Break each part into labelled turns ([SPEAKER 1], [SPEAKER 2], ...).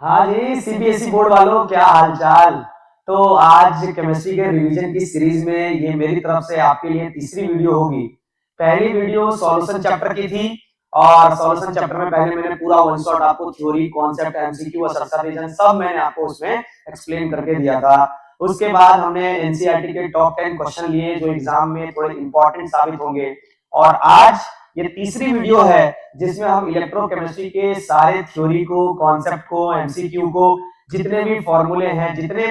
[SPEAKER 1] हाँ जी, CBSE board वालों, क्या हालचाल। तो आज केमिस्ट्री के रिवीजन की सीरीज में ये मेरी तरफ से आपके लिए तीसरी वीडियो होगी। पहली वीडियो सॉल्यूशन चैप्टर की थी और सॉल्यूशन चैप्टर में पहले मैंने पूरा वन शॉट आपको थ्योरी, कॉन्सेप्ट, एमसीक्यू और सब्सटिट्यूशन सब मैंने आपको उसमें एक्सप्लेन करके दिया था। उसके बाद हमने एनसीईआरटी के टॉप 10 क्वेश्चन लिए जो एग्जाम में थोड़े इंपॉर्टेंट साबित होंगे। और आज ये तीसरी वीडियो है जिसमें हम इलेक्ट्रोकेमिस्ट्री के सारे थ्योरी को, कॉन्सेप्ट को, एमसीक्यू को, जितने भी फॉर्मूले हैं, जितने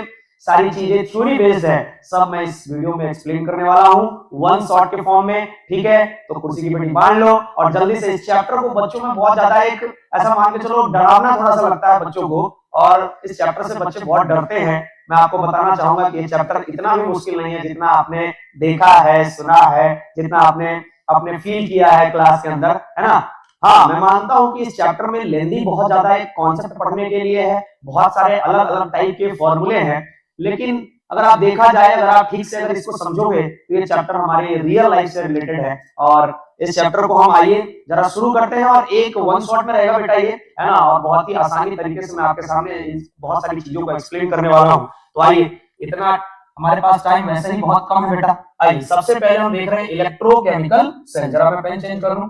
[SPEAKER 1] सारी चीजें थ्योरी बेस्ड है, सब मैं इस वीडियो में एक्सप्लेन करने वाला हूं वन शॉट के फॉर्म में। ठीक है, तो कुर्सी की पेटी बांध लो और जल्दी से इस चैप्टर को, बच्चों में बहुत ज्यादा एक ऐसा मान के चलो डरावना थोड़ा सा लगता है बच्चों को, और इस चैप्टर से बच्चे बहुत डरते हैं। मैं आपको बताना चाहूंगा कि ये चैप्टर इतना भी मुश्किल नहीं है जितना आपने देखा है, सुना है, जितना आपने अपने फील किया है क्लास के अंदर, है ना। हाँ, मैं मानता हूं कि इस चैप्टर में लेंदी बहुत ज्यादा एक कॉन्सेप्ट पढ़ने के लिए है, बहुत सारे अलग अलग टाइप के फॉर्मूले हैं, लेकिन अगर आप देखा जाए, अगर आप ठीक से अगर इसको समझोगे तो ये चैप्टर हमारे रियल लाइफ से रिलेटेड है। और इस चैप्टर को हम आइए जरा शुरू करते हैं, और एक वन शॉट में रहेगा बेटा ये, है ना, और बहुत ही आसानी तरीके से मैं आपके सामने बहुत सारी चीजों को एक्सप्लेन करने वाला हूँ। तो आइए, इतना हमारे पास टाइम वैसे ही बहुत कम है बेटा। आइए, सबसे पहले हम देख रहे हैं इलेक्ट्रोकेमिकल सेल। जरा मैं पेन चेंज कर लूं।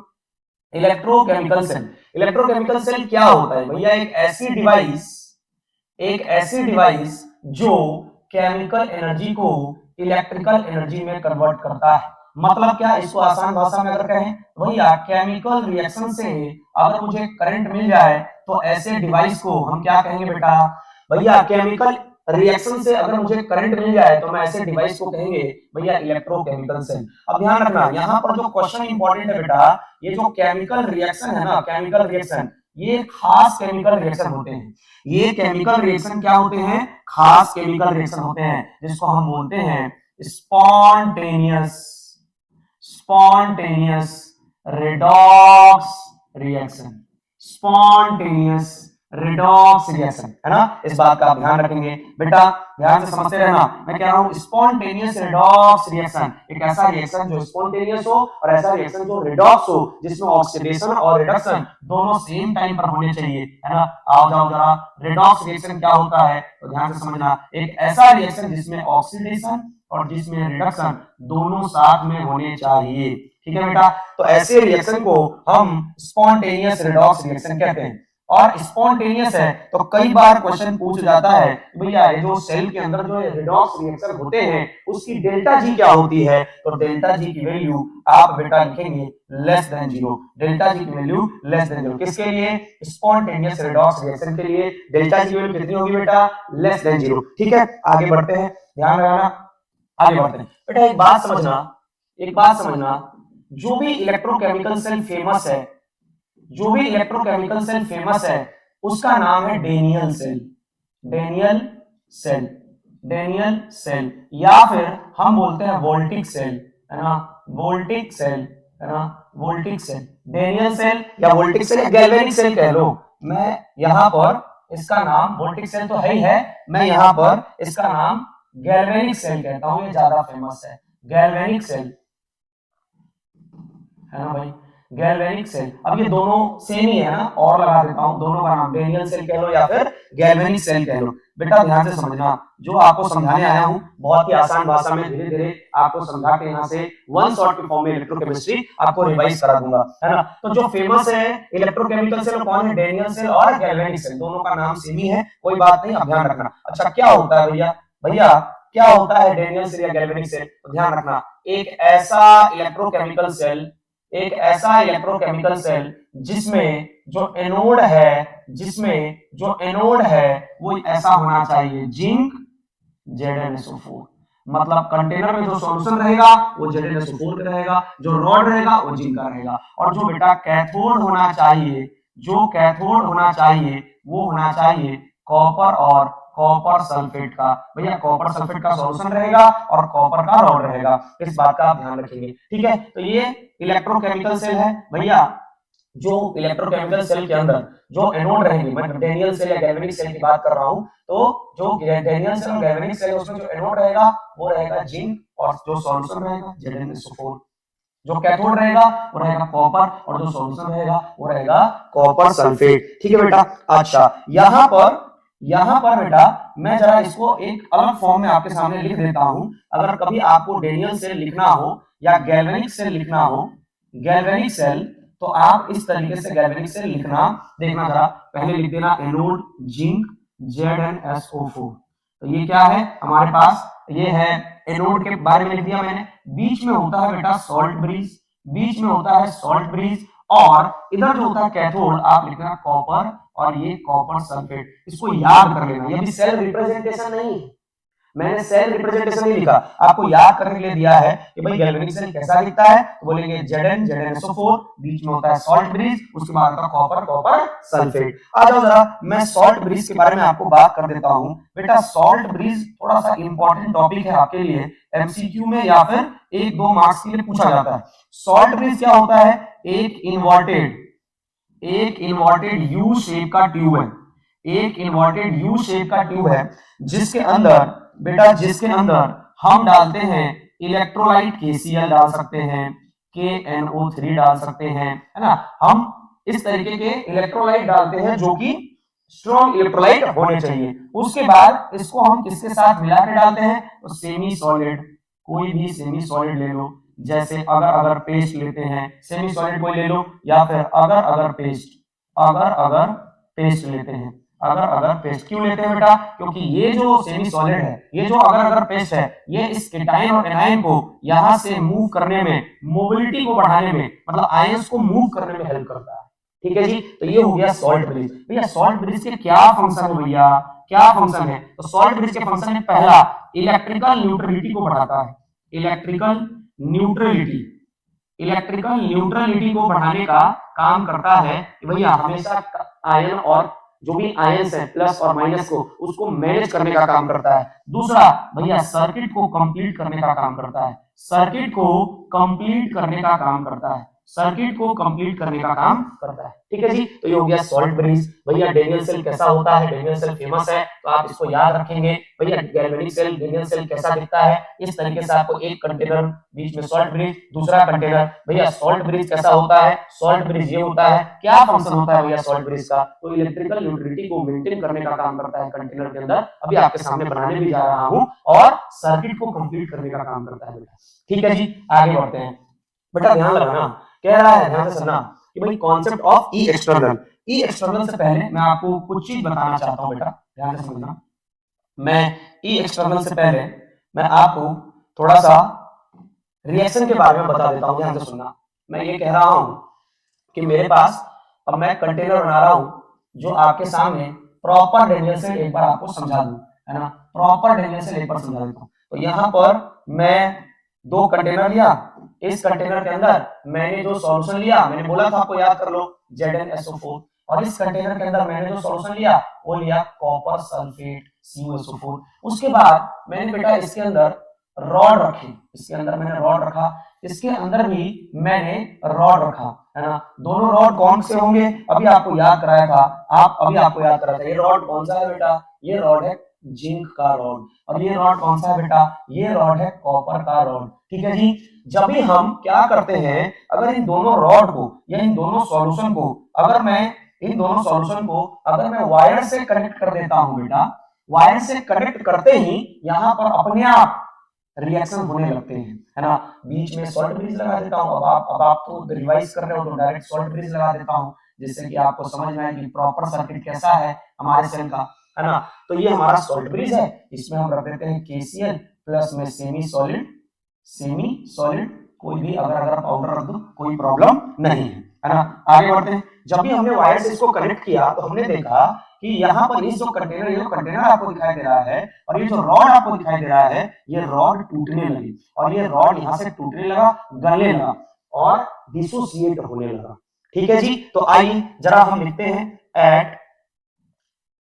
[SPEAKER 1] इलेक्ट्रोकेमिकल सेल, इलेक्ट्रोकेमिकल सेल क्या होता है भैया? एक ऐसी डिवाइस जो केमिकल एनर्जी को इलेक्ट्रिकल एनर्जी में कन्वर्ट करता है। मतलब क्या, इसको आसान भाषा में अगर कहें, भैया केमिकल रिएक्शन से अगर मुझे करंट मिल जाए तो ऐसे डिवाइस को हम क्या कहेंगे बेटा? भैया केमिकल रिएक्शन से अगर मुझे करंट मिल जाए तो मैं ऐसे डिवाइस को कहेंगे भैया इलेक्ट्रोकेमिकल सेल। अब ध्यान रखना, यहाँ पर जो क्वेश्चन इंपॉर्टेंट है बेटा, ये जो केमिकल रिएक्शन है ना, केमिकल रिएक्शन, ये खास केमिकल रिएक्शन होते हैं। ये केमिकल रिएक्शन क्या होते हैं? खास केमिकल रिएक्शन होते हैं, जिसको हम बोलते हैं spontaneous spontaneous redox reaction. Spontaneous redox reaction, है ना। इस बात का आप ध्यान रखेंगे बेटा, ध्यान से समझते रहना। मैं कह रहा हूं स्पॉन्टेनियस रिडॉक्स रिएक्शन, एक ऐसा रिएक्शन जो स्पॉन्टेनियस हो और ऐसा रिएक्शन जो रिडॉक्स हो, जिसमें ऑक्सीडेशन और रिडक्शन दोनों सेम टाइम पर होने चाहिए, है ना। आओ जाओ जरा, रिडॉक्स रिएक्शन क्या होता है तो ध्यान से समझना। एक ऐसा रिएक्शन जिसमें ऑक्सीडेशन और जिसमें रिडक्शन दोनों साथ में होने चाहिए। ठीक है बेटा, तो ऐसे रिएक्शन को हम स्पॉन्टेनियस रिडॉक्स रिएक्शन कहते हैं। और स्पॉन्टेनियस है तो कई बार क्वेश्चन पूछ जाता है भैया ये जो सेल के अंदर जो रिडॉक्स रिएक्शन होते हैं उसकी डेल्टा जी क्या होती है? तो डेल्टा जी की वैल्यू आप बेटा लिखेंगे less than zero. Delta G की वैल्यू लेस देन जीरो किसके लिए? स्पॉन्टेनियस रिडॉक्स रिएक्शन के लिए डेल्टा जी की वैल्यू कितनी होगी बेटा? Less than zero. ठीक है, आगे बढ़ते हैं, ध्यान रखना, आगे बढ़ते हैं बेटा। एक बात समझना, जो भी इलेक्ट्रोकेमिकल सेल फेमस है, जो भी इलेक्ट्रोकेमिकल सेल फेमस है, उसका नाम है Daniell cell. Daniell cell, Daniell cell, या फिर हम बोलते हैं वोल्टिक सेल, है ना, वोल्टिक सेल, है ना, वोल्टिक सेल। डेनियल सेल या वोल्टिक सेल या गैल्वेनिक सेल कह लो। मैं यहां पर इसका नाम, वोल्टिक सेल तो है ही है, मैं यहां पर इसका नाम गैल्वेनिक सेल कहता हूं, ये ज्यादा फेमस है। गैल्वेनिक सेल, है ना भाई, गैल्वेनिक सेल। अब ये दोनों सेम ही है ना, और लगा देता हूं, दोनों का नाम डेनियल सेल कह लो या फिर गैल्वेनिक सेल कह लो। बेटा ध्यान से समझना, जो आपको समझाने आया हूं बहुत ही आसान भाषा में धीरे धीरे आपको समझा के यहाँ से वन शॉट के फॉर्म में इलेक्ट्रोकेमिस्ट्री आपको रिवाइज करा दूंगा, है ना। तो जो फेमस है इलेक्ट्रोकेमिकल सेल कौन है? डेनियल सेल और गैल्वेनिक सेल, दोनों का नाम सेम ही है, कोई बात नहीं, आप ध्यान रखना। अच्छा, क्या होता है भैया? भैया क्या होता है डेनियल सेल या गैल्वेनिक सेल? तो ध्यान रखना, एक ऐसा इलेक्ट्रोकेमिकल सेल, एक ऐसा इलेक्ट्रोकेमिकल सेल जिसमें जो एनोड है, जिसमें जो एनोड है वो ऐसा होना चाहिए जिंक Zn SO4। मतलब कंटेनर में जो सॉल्यूशन रहेगा वो Zn SO4 का रहेगा, जो रॉड रहेगा वो जिंक का रहेगा। और जो बेटा कैथोड होना चाहिए, जो कैथोड होना चाहिए वो होना चाहिए कॉपर और कॉपर सल्फेट का। भैया कॉपर सल्फेट का सॉल्यूशन रहेगा और कॉपर का रॉड रहेगा, इस बात का आप ध्यान रखेंगे। ठीक है, तो ये इलेक्ट्रोकेमिकल सेल है भैया। जो इलेक्ट्रोकेमिकल सेल के अंदर जो एनोड रहेंगे, मैं डेनियल सेल या गैल्वेनिक सेल की बात कर रहा हूं, तो जो डेनियल सेल और गैल्वेनिक सेल है उसमें जो एनोड रहेगा वो रहेगा जिंक, और जो सॉल्यूशन रहेगा Zn SO4। जो कैथोड रहेगा वो रहेगा कॉपर, और जो सॉल्यूशन रहेगा वो रहेगा कॉपर सल्फेट। ठीक है बेटा। अच्छा, यहाँ पर यहां पर बेटा मैं जरा इसको एक अलग फॉर्म में आपके सामने लिख देता हूं। अगर कभी आपको डेनियल सेल लिखना हो या गैल्वेनिक सेल लिखना हो, गैल्वेनिक सेल, तो आप इस तरीके से गैल्वेनिक सेल लिखना। देखना जरा, पहले लिख देना एनोड जिंक ZnSO4। तो ये क्या है हमारे पास, ये है एनोड के बारे में लिख दिया मैंने। बीच में होता है बेटा सॉल्ट ब्रिज, बीच में होता है सॉल्ट ब्रिज, और इधर जो होता है कैथोड, आप लिखना कॉपर, और ये कॉपर सल्फेट। इसको याद कर लेना, ये भी सेल रिप्रेजेंटेशन नहीं है, मैंने सेल रिप्रेजेंटेशन नहीं लिखा, आपको याद करने के लिए दिया है कि भाई गैल्वेनिक सेल कैसा दिखता है, तो बोलेंगे ZnSO4, बीच में होता है सॉल्ट ब्रिज, उसके बाद आता है कॉपर, कॉपर सल्फेट। आ जाओ जरा, मैं सॉल्ट ब्रिज के बारे में आपको बात कर देता हूं। बेटा सॉल्ट ब्रिज थोड़ा सा इंपॉर्टेंट टॉपिक है आपके लिए, एमसीक्यू में या फिर 1-2 मार्क्स के लिए पूछा जाता है। सॉल्ट ब्रिज क्या होता है, एक इन्वर्टेड यू शेप का ट्यूब है, एक इन्वर्टेड यू शेप का ट्यूब है, जिसके अंदर बेटा, जिसके अंदर हम डालते हैं इलेक्ट्रोलाइट KCl डाल सकते हैं, KNO3 डाल सकते हैं, है ना। हम इस तरीके के इलेक्ट्रोलाइट डालते हैं जो कि स्ट्रॉन्ग इलेक्ट्रोलाइट होने चाहिए। उसके बाद इसको हम किसके साथ मिला के डालते हैं, तो सेमी सॉलिड, कोई भी सेमी सॉलिड ले लो, जैसे अगर पेस्ट लेते हैं, सेमी सॉलिड कोई ले लो, या फिर अगर पेस्ट लेते हैं। अगर पेस्ट क्यों लेते हैं बेटा, क्योंकि ये जो सेमी सॉलिड है, ये जो अगर पेस्ट है, ये इस केटाइन और एनायन को यहां से मूव करने में, मोबिलिटी को बढ़ाने में, मतलब आयंस को मूव करने में हेल्प करता है। ठीक है जी, तो ये हो गया सॉल्ट ब्रिज। भैया सॉल्ट ब्रिज के क्या फंक्शन है, भैया क्या फंक्शन है, तो सॉल्ट ब्रिज के फंक्शन है, पहला इलेक्ट्रिकल न्यूट्रलिटी को बढ़ाता है, इलेक्ट्रिकल न्यूट्रलिटी को बढ़ाने का काम करता है। भैया हमेशा आयन और जो भी आयंस है प्लस और माइनस को, उसको मैनेज करने का काम करता है। दूसरा भैया सर्किट को कंप्लीट करने का काम करता है, सर्किट को कंप्लीट करने का काम करता है, सर्किट को कंप्लीट करने का काम करता है। ठीक है जी, तो ये हो गया सॉल्ट ब्रिज। भैया डेनियल सेल कैसा होता है, डेनियल सेल फेमस है तो आप इसको याद रखेंगे। भैया गैल्वेनिक सेल, डेनियल सेल कैसा दिखता है, इस तरीके से आपको एक कंटेनर, बीच में सॉल्ट ब्रिज, दूसरा कंटेनर। भैया सॉल्ट ब्रिज कैसा होता है, सॉल्ट ब्रिज ये होता है, क्या फंक्शन होता है भैया सॉल्ट ब्रिज का, तो इलेक्ट्रिकल न्यूट्रलिटी को मेंटेन करने का काम करता है कंटेनर के अंदर, अभी आपके सामने बनाने भी जा रहा हूं, और सर्किट को कंप्लीट करने का काम करता है बेटा। ठीक है जी, आगे बढ़ते हैं। बेटा ध्यान लगाना, कह रहा है ध्यान से सुनना कि भाई concept of E external, E external से पहले मैं आपको कुछ चीज बताना चाहता हूं बेटा, ध्यान से समझना। मैं ई एक्सटर्नल से पहले मैं आपको थोड़ा सा रिएक्शन के बारे में बता देता हूं, ध्यान से सुनना। मैं ये कह रहा हूं कि मेरे पास अब मैं कंटेनर बना रहा हूं जो आपके सामने प्रॉपर डेनियल सेल एक बार आपको समझा दूं, है ना, प्रॉपर डेनियल सेल एक बार समझा देता हूं। तो यहां पर मैं 2 कंटेनर लिया, इस कंटेनर के अंदर मैंने जो सॉल्यूशन लिया, मैंने बोला था आपको याद कर लो ZnSO4, और इस कंटेनर के अंदर मैंने जो सॉल्यूशन लिया वो लिया कॉपर सल्फेट CuSO4। उसके बाद मैंने बेटा इसके अंदर रॉड रखी, इसके अंदर मैंने रॉड रखा, इसके अंदर भी मैंने रॉड रखा, है ना। दोनों रॉड कौन से होंगे, अभी आपको याद कराया था, अभी आपको याद कराया था। ये रॉड कौन सा है बेटा, ये रॉड है जिंक का रॉड, और ये रॉड कौन सा है बेटा, ये रॉड है कॉपर का रॉड। ठीक है जी, जब भी हम क्या करते हैं, अगर इन दोनों रॉड को या इन दोनों सॉल्यूशन को, अगर मैं वायर से कनेक्ट कर देता हूं बेटा, वायर से कनेक्ट करते ही यहां पर अपने आप रिएक्शन होने लगते हैं, है ना। बीच में सॉल्ट ब्रिज लगा देता हूं, अब आप तो रिवाइज कर रहे हो तो डायरेक्ट सॉल्ट ब्रिज लगा देता हूं, जिससे कि आपको समझ में आए कि प्रॉपर सर्किट कैसा है हमारे सेल का, है ना। तो ये हमारा सॉल्ट ब्रिज है, इसमें हम रख देते हैं KCl प्लस में सेमी सॉलिड, कोई भी अगर पाउडर रख दो कोई प्रॉब्लम नहीं है ना। आगे बढ़ते हैं। जब भी हमने वायर से इसको कनेक्ट किया तो हमने देखा कि यहाँ पर इस जो कंटेनर आपको दिखाई दे रहा है और ये जो रॉड आपको दिखाई दे रहा है, ये रॉड टूटने लगी, और ये रॉड यहाँ से टूटने लगा, गलने लगा और डिसोसिएट होने लगा। ठीक है जी, तो आइए जरा हम लिखते हैं एट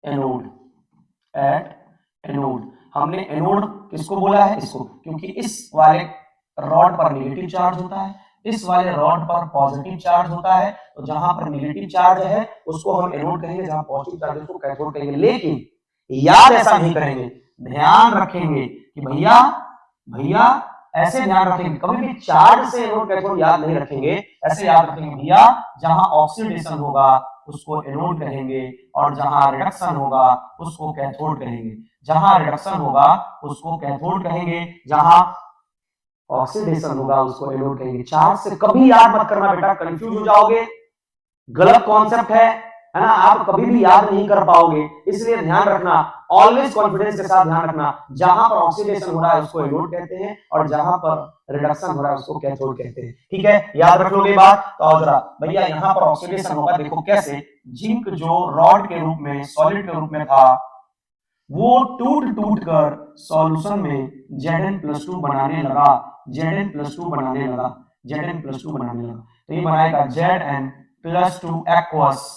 [SPEAKER 1] एनोड। हमने एनोड किसको बोला है, इसको, क्योंकि इस वाले रॉड पर नेगेटिव चार्ज होता है, इस वाले रॉड पर पॉजिटिव चार्ज होता है, तो जहां पर नेगेटिव चार्ज है उसको हम एनोड कहेंगे, जहां पॉजिटिव चार्ज है उसको कैथोड कहेंगे। लेकिन याद ऐसा नहीं करेंगे, ध्यान रखेंगे कि भैया ऐसे ध्यान रखेंगे, कभी भी चार्ज से एनोड कैथोड याद नहीं रखेंगे, ऐसे याद रखेंगे भैया जहां ऑक्सीडेशन होगा उसको एनोड कहेंगे, और जहां रिडक्शन होगा उसको कैथोड कहेंगे। जहां रिडक्शन होगा उसको कैथोड कहेंगे, जहां ऑक्सीडेशन होगा उसको एनोड कहेंगे। चार्ज से कभी याद मत करना बेटा, कंफ्यूज हो जाओगे, गलत कॉन्सेप्ट है ना, आप कभी भी याद नहीं कर पाओगे। इसलिए ध्यान रखना, ऑलवेज कॉन्फिडेंस के साथ ध्यान रखना, जहां पर ऑक्सीडेशन हो रहा है उसको एनोड कहते हैं, और जहां पर रिडक्शन हो रहा है उसको कैथोड कहते हैं। ठीक है, याद रख लोगे बात। तो आओ जरा भैया, यहां पर ऑक्सीडेशन होगा, देखो कैसे। जिंक जो रॉड के रूप में, सॉलिड के रूप में था, वो टूट टूट कर सॉल्यूशन में Zn+2 बनाने लगा, Zn+2 बनाने लगा, Zn+2 बनाने लगा। तो ये बनाएगा Zn+2 एक्वस,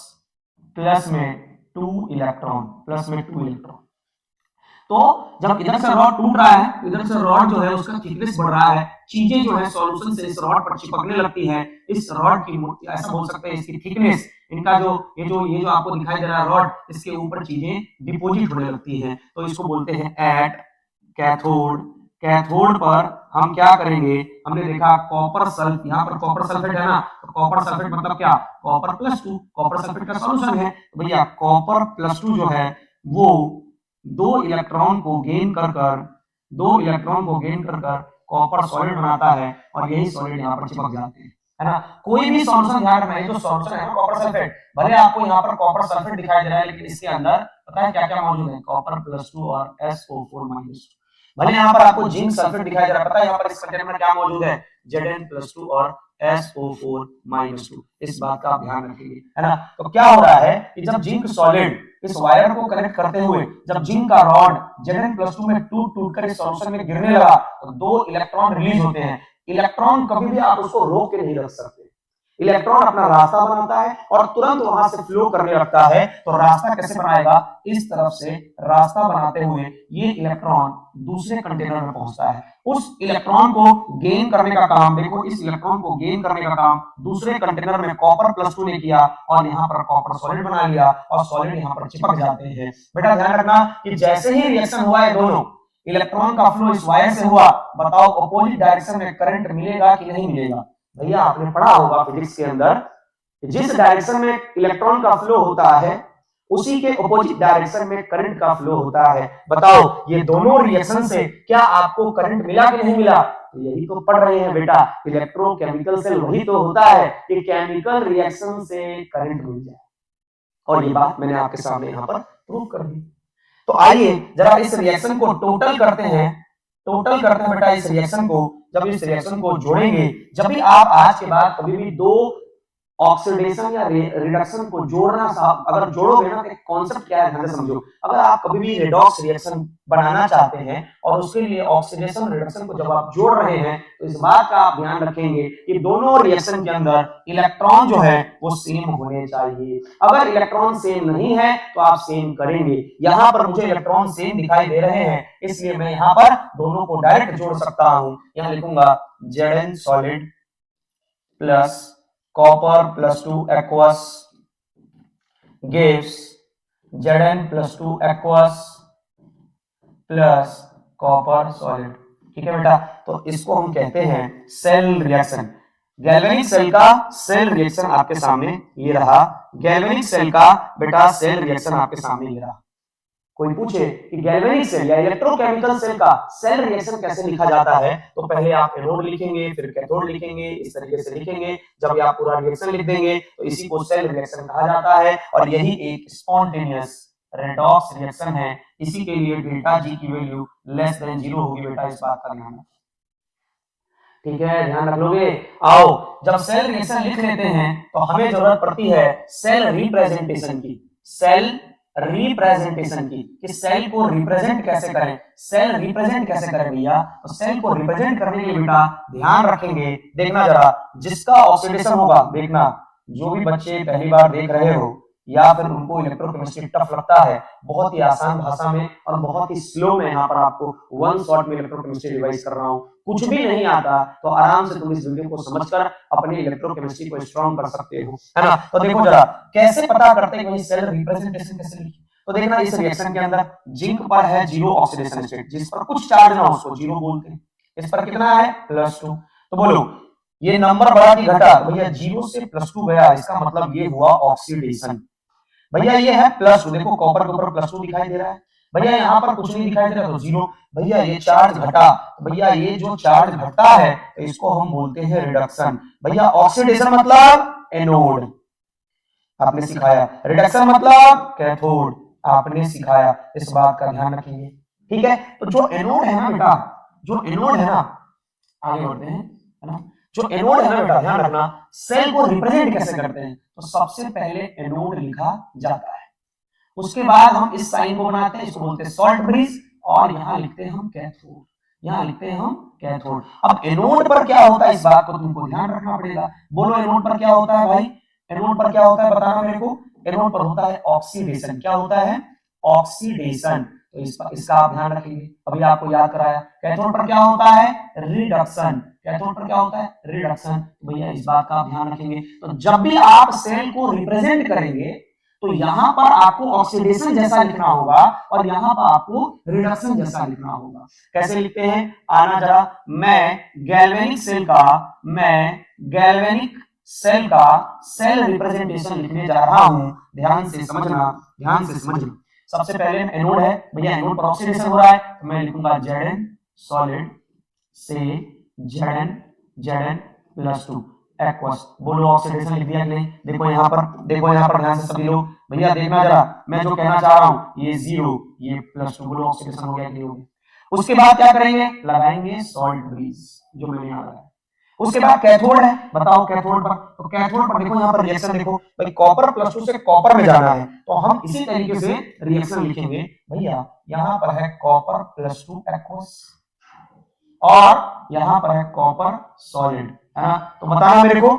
[SPEAKER 1] प्लस में 2 इलेक्ट्रॉन, प्लस में 2 इलेक्ट्रॉन। तो जब इधर से रॉड टूट रहा है, इधर से रॉड जो है उसका थिकनेस बढ़ रहा है, चीजें जो है सॉल्यूशन से इस रॉड पर चिपकने लगती हैं। इस रॉड की, ऐसा बोल सकते हैं, इसकी थिकनेस, इनका जो ये जो आपको दिखाई दे रहा है रॉड, इसके ऊपर चीजें डिपॉजिट होने लगती हैं, तो इसको बोलते हैं एट कैथोड। कैथोड पर हम क्या करेंगे, हमने देखा कॉपर सल्फेट, यहाँ पर कॉपर सल्फेट है ना, तो कॉपर सल्फेट मतलब क्या, कॉपर+2, कॉपर सल्फेट का सॉल्यूशन है। तो भैया कॉपर+2 जो है वो 2 इलेक्ट्रॉन को गेन कर कॉपर सॉलिड बनाता है, और यही सॉलिड यहाँ पर चिपक जाते हैं, है ना। कोई भी सॉल्यूशन ध्यान रखना, ये जो सॉल्यूशन है ना कॉपर सल्फेट, भले आपको यहाँ पर कॉपर सल्फेट दिखाई दे रहा है, लेकिन इसके अंदर पता है क्या क्या मौजूद है, कॉपर+2 और SO4-। भले यहाँ पर आपको जिंक सल्फेट दिखाई दे रहा है, पता है यहाँ पर इस कंटेनर में क्या मौजूद है, Zn+2 और SO4-2। इस बात का आप ध्यान रखिए, है ना। तो क्या हो रहा है कि जब जिंक सॉलिड इस वायर को कनेक्ट करते हुए, जब जिंक का रॉड Zn+2 में टूट टूट कर इस सॉल्यूशन में गिरने लगा, तो 2 इलेक्ट्रॉन रिलीज होते हैं। इलेक्ट्रॉन कभी भी आप उसको रोक के नहीं रख सकते, इलेक्ट्रॉन अपना रास्ता बनाता है और तुरंत वहां से फ्लो करने लगता है। तो रास्ता कैसे बनाएगा, इस तरफ से रास्ता बनाते हुए ये इलेक्ट्रॉन दूसरे कंटेनर में पहुंचता है। उस इलेक्ट्रॉन को गेन करने का काम, देखो इस इलेक्ट्रॉन को गेन करने का काम दूसरे कंटेनर में कॉपर+2 ने किया, और यहाँ पर कॉपर सॉलिड बना लिया, और सॉलिड यहाँ पर चिपक जाते हैं। बेटा ध्यान रखना कि जैसे ही रिएक्शन हुआ है, दोनों इलेक्ट्रॉन का फ्लो इस वायर से हुआ, बताओ अपोजिट डायरेक्शन में करंट मिलेगा कि नहीं मिलेगा। भैया आपने पढ़ा होगा फिजिक्स के अंदर, जिस डायरेक्शन में इलेक्ट्रॉन का फ्लो होता है उसी के अपोजिट डायरेक्शन में करंट का फ्लो होता है। बताओ ये दोनों रिएक्शन से क्या आपको करंट मिला कि नहीं मिला। तो यही तो पढ़ रहे हैं बेटा, इलेक्ट्रोकेमिकल सेल वही तो होता है कि केमिकल रिएक्शन से करंट मिल जाए, और ये बात मैंने आपके सामने यहाँ पर प्रूव कर दी। तो आइए जरा इस रिएक्शन को टोटल करते हैं, बेटा इस रिएक्शन को। जब इस रिएक्शन को जोड़ेंगे, जब भी आप आज के बाद कभी भी 2 ऑक्सीडेशन या रिडक्शन को जोड़ना, अगर जोड़ोगे ना, तो कॉन्सेप्ट क्या है ध्यान से समझो। अगर आप कभी भी रेडॉक्स रिएक्शन बनाना चाहते हैं और उसके लिए ऑक्सीडेशन रिडक्शन को जब आप जोड़ रहे हैं, तो इस बात का आप ध्यान रखेंगे कि दोनों रिएक्शन के अंदर इलेक्ट्रॉन जो है वो सेम होने चाहिए। अगर इलेक्ट्रॉन सेम नहीं है तो आप सेम करेंगे। यहाँ पर मुझे इलेक्ट्रॉन सेम दिखाई दे रहे हैं, इसलिए मैं यहाँ पर दोनों को डायरेक्ट जोड़ सकता हूं। यहाँ लिखूंगा Zn solid plus copper+2 aqueous gives Zn+2 aqueous plus copper solid. ठीक है बेटा, तो इसको हम कहते हैं सेल रिएक्शन। गैल्वेनिक सेल का सेल रिएक्शन आपके सामने ये रहा, गैल्वेनिक सेल का बेटा सेल रिएक्शन आपके सामने ये रहा। कोई पूछे कि गैल्वेनिक सेल या इलेक्ट्रोकेमिकल सेल का सेल रिएक्शन कैसे लिखा जाता है, तो पहले आप एनोड लिखेंगे, फिर कैथोड लिखेंगे, इस तरीके से लिखेंगे। जब आप पूरा रिएक्शन लिख देंगे तो इसी को सेल रिएक्शन कहा जाता है, और यही एक स्पॉन्टेनियस रेडॉक्स रिएक्शन है। इसी के लिए डेल्टा जी की वैल्यू लेस देन 0 होगी बेटा, इस बात का ध्यान। ठीक है, ध्यान रख लोगे। आओ जब सेल रिएक्शन लिख लेते हैं तो हमें जरूरत पड़ती है सेल रिप्रेजेंटेशन की, सेल रिप्रेजेंटेशन की, कि सेल को रिप्रेजेंट कैसे करें। सेल रिप्रेजेंट कैसे करें भैया, तो सेल को रिप्रेजेंट करने के लिए बेटा ध्यान रखेंगे, देखना जरा, जिसका ऑक्सीडेशन होगा, देखना जो भी बच्चे पहली बार देख रहे हो या फिर उनको इलेक्ट्रोकेमिस्ट्री टफ लगता है, बहुत ही आसान भाषा में और बहुत ही स्लो में यहाँ पर आपको वन शॉट में इलेक्ट्रोकेमिस्ट्री रिवाइज कर रहा हूँ। कुछ भी नहीं आता तो आराम से तुम इस वीडियो को समझकर अपनी इलेक्ट्रोकेमिस्ट्री को स्ट्रॉन्ग कर सकते हो, है ना। तो देखो जरा कैसे पता करते हैं कि सेल रिप्रेजेंटेशन कैसे लिखें। तो देखना इस रिएक्शन के अंदर जिंक पर है 0 ऑक्सीडेशन स्टेट, जिस पर कुछ चार्ज ना हो उसको 0 बोलते हैं। इस पर कितना है +2, तो बोलो ये नंबर बढ़ा कि घटा, भैया 0 से +2 गया, इसका मतलब ये हुआ ऑक्सीडेशन। भैया ये है +2, देखो कॉपर के ऊपर +2 दिखाई दे रहा है। भैया यहाँ पर कुछ नहीं दिखाई दे रहा तो 0। भैया ये चार्ज घटा, भैया ये जो चार्ज घटता है इसको हम बोलते हैं रिडक्शन। भैया ऑक्सीडेशन मतलब एनोड, आपने सिखाया। रिडक्शन मतलब कैथोड, आपने सिखाया। इस बात का ध्यान रखेंगे, ठीक है। तो जो एनोड है ना बेटा, जो एनोड है ना, आगे बढ़ते हैं, है ना। जो एनोड है ना बेटा, ध्यान रखना, सेल को रिप्रेजेंट कैसे करते हैं। तो सबसे पहले एनोड लिखा जाता है, उसके बाद हम इस साइन को बनाते हैं, इसको बोलते हैं सॉल्ट ब्रिज, और यहाँ लिखते हैं हम कैथोड, यहाँ लिखते हैं हम कैथोड। अब एनोड पर क्या होता है इस बात को तुमको ध्यान रखना पड़ेगा। बोलो एनोड पर क्या होता है भाई, एनोड पर क्या होता है बताना मेरे को। एनोड पर होता है ऑक्सीडेशन। क्या होता है? ऑक्सीडेशन। तो इसका आप ध्यान रखेंगे, अभी आपको याद कराया। कैथोड पर क्या होता है? रिडक्शन। कैथोड पर क्या होता है? रिडक्शन। तो भैया इस बात का आप ध्यान रखेंगे। तो जब भी आप सेल को रिप्रेजेंट करेंगे तो यहां पर आपको ऑक्सीडेशन जैसा लिखना होगा और यहां पर आपको रिडक्शन जैसा लिखना होगा। कैसे लिखते हैं आना जरा। मैं गैल्वेनिक सेल का सेल रिप्रेजेंटेशन लिखने जा रहा हूं। ध्यान से समझना, ध्यान से समझना। सबसे पहले एनोड है, भैया एनोड पर ऑक्सीडेशन हो रहा है तो मैं लिखूंगा Zn सॉलिड से Zn+2 एक्वस। बोलो ऑक्सीडेशन लिख दिया कि नहीं? देखो यहाँ पर, देखो यहाँ पर ध्यान से सभी लोग, भैया देखना जरा, मैं जो कहना चाह रहा हूँ ये 0 ये +2, बोलो ऑक्सीडेशन हो गया कि नहीं हो गया। उसके बाद क्या करेंगे? लगाएंगे सॉल्ट ब्रिज, जो मैंने यहाँ लगाया। उसके बाद कैथोड है, बताओ कैथोड पर। तो कैथोड पर देखो यहाँ पर रिएक्शन देखो, भाई कॉपर +2 से कॉपर में जाना है तो हम इसी तरीके से रिएक्शन लिखेंगे। भैया यहाँ पर है कॉपर +2 एक्वस और यहाँ पर है कॉपर सॉलिड, है ना। तो बताना मेरे को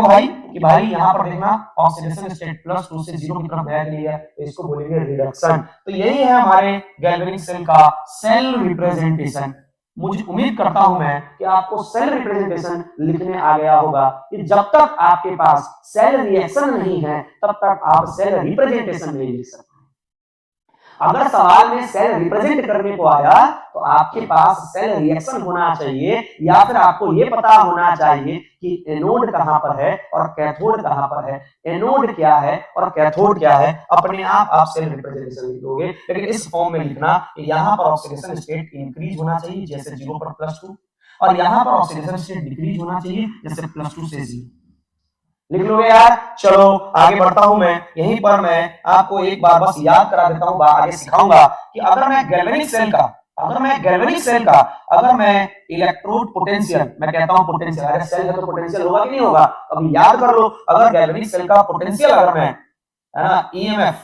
[SPEAKER 1] भाई कि भाई यहाँ पर देखना ऑक्सीडेशन स्टेट +2 से 0 की तरफ गया कि नहीं गया, तो इसको बोलेंगे रिडक्शन। तो यही है हमारे गैल्वेनिक सेल का सेल रिप्रेजेंटेशन। मुझे उम्मीद करता हूं मैं कि आपको सेल रिप्रेजेंटेशन लिखने आ गया होगा कि जब तक आपके पास सेल रिएक्शन नहीं है तब तक आप सेल रिप्रेजेंटेशन नहीं लिख सकते। अगर सवाल में सेल रिप्रेजेंट करने को आया तो आपके पास सेल रिएक्शन होना चाहिए, या फिर आपको ये पता होना चाहिए कि एनोड कहां पर है और कैथोड कहां पर है, एनोड क्या है और कैथोड क्या है। अपने आप सेल रिप्रेजेंटेशन लिखोगे, लेकिन इस फॉर्म में लिखना कि यहां पर ऑक्सीडेशन स्टेट इंक्रीज होना चाहिए जैसे 0 पर +2, और यहां पर ऑक्सीडेशन स्टेट डिक्रीज होना चाहिए जैसे +2 से 0। लिख लोगे यार? चलो आगे बढ़ता हूं मैं। यहीं पर मैं आपको एक बार बस याद करा देता हूं, आगे सिखाऊंगा कि अगर मैं गैल्वेनिक सेल का अगर मैं इलेक्ट्रोड पोटेंशियल, मैं कहता हूं पोटेंशियल, अगर सेल है तो पोटेंशियल होगा कि नहीं होगा? अब याद कर लो, अगर गैल्वेनिक सेल का पोटेंशियल अगर मैं, है ना, ईएमएफ,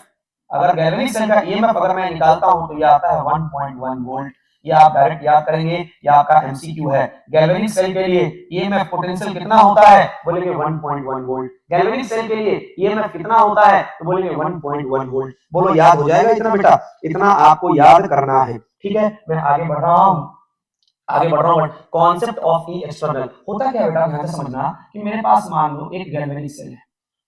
[SPEAKER 1] अगर गैल्वेनिक सेल का ईएमएफ अगर मैं निकालता हूं तो ये आता है 1.1 वोल्ट। ये आप डायरेक्ट याद करेंगे, ये आपका एमसीक्यू है। गैल्वेनिक सेल के लिए ईएमएफ पोटेंशियल कितना होता है? बोलेंगे 1.1 वोल्ट। गैल्वेनिक सेल के लिए ईएमएफ कितना होता है? तो बोलेंगे 1.1 वोल्ट। बोलो याद हो जाएगा इतना बेटा? इतना आपको याद करना है, ठीक है। मैं आगे बढ़ रहा हूं। कॉन्सेप्ट ऑफ ई एक्सटर्नल होता क्या बेटा, ध्यान से समझना कि मेरे पास मान लो एक गैल्वेनिक सेल है,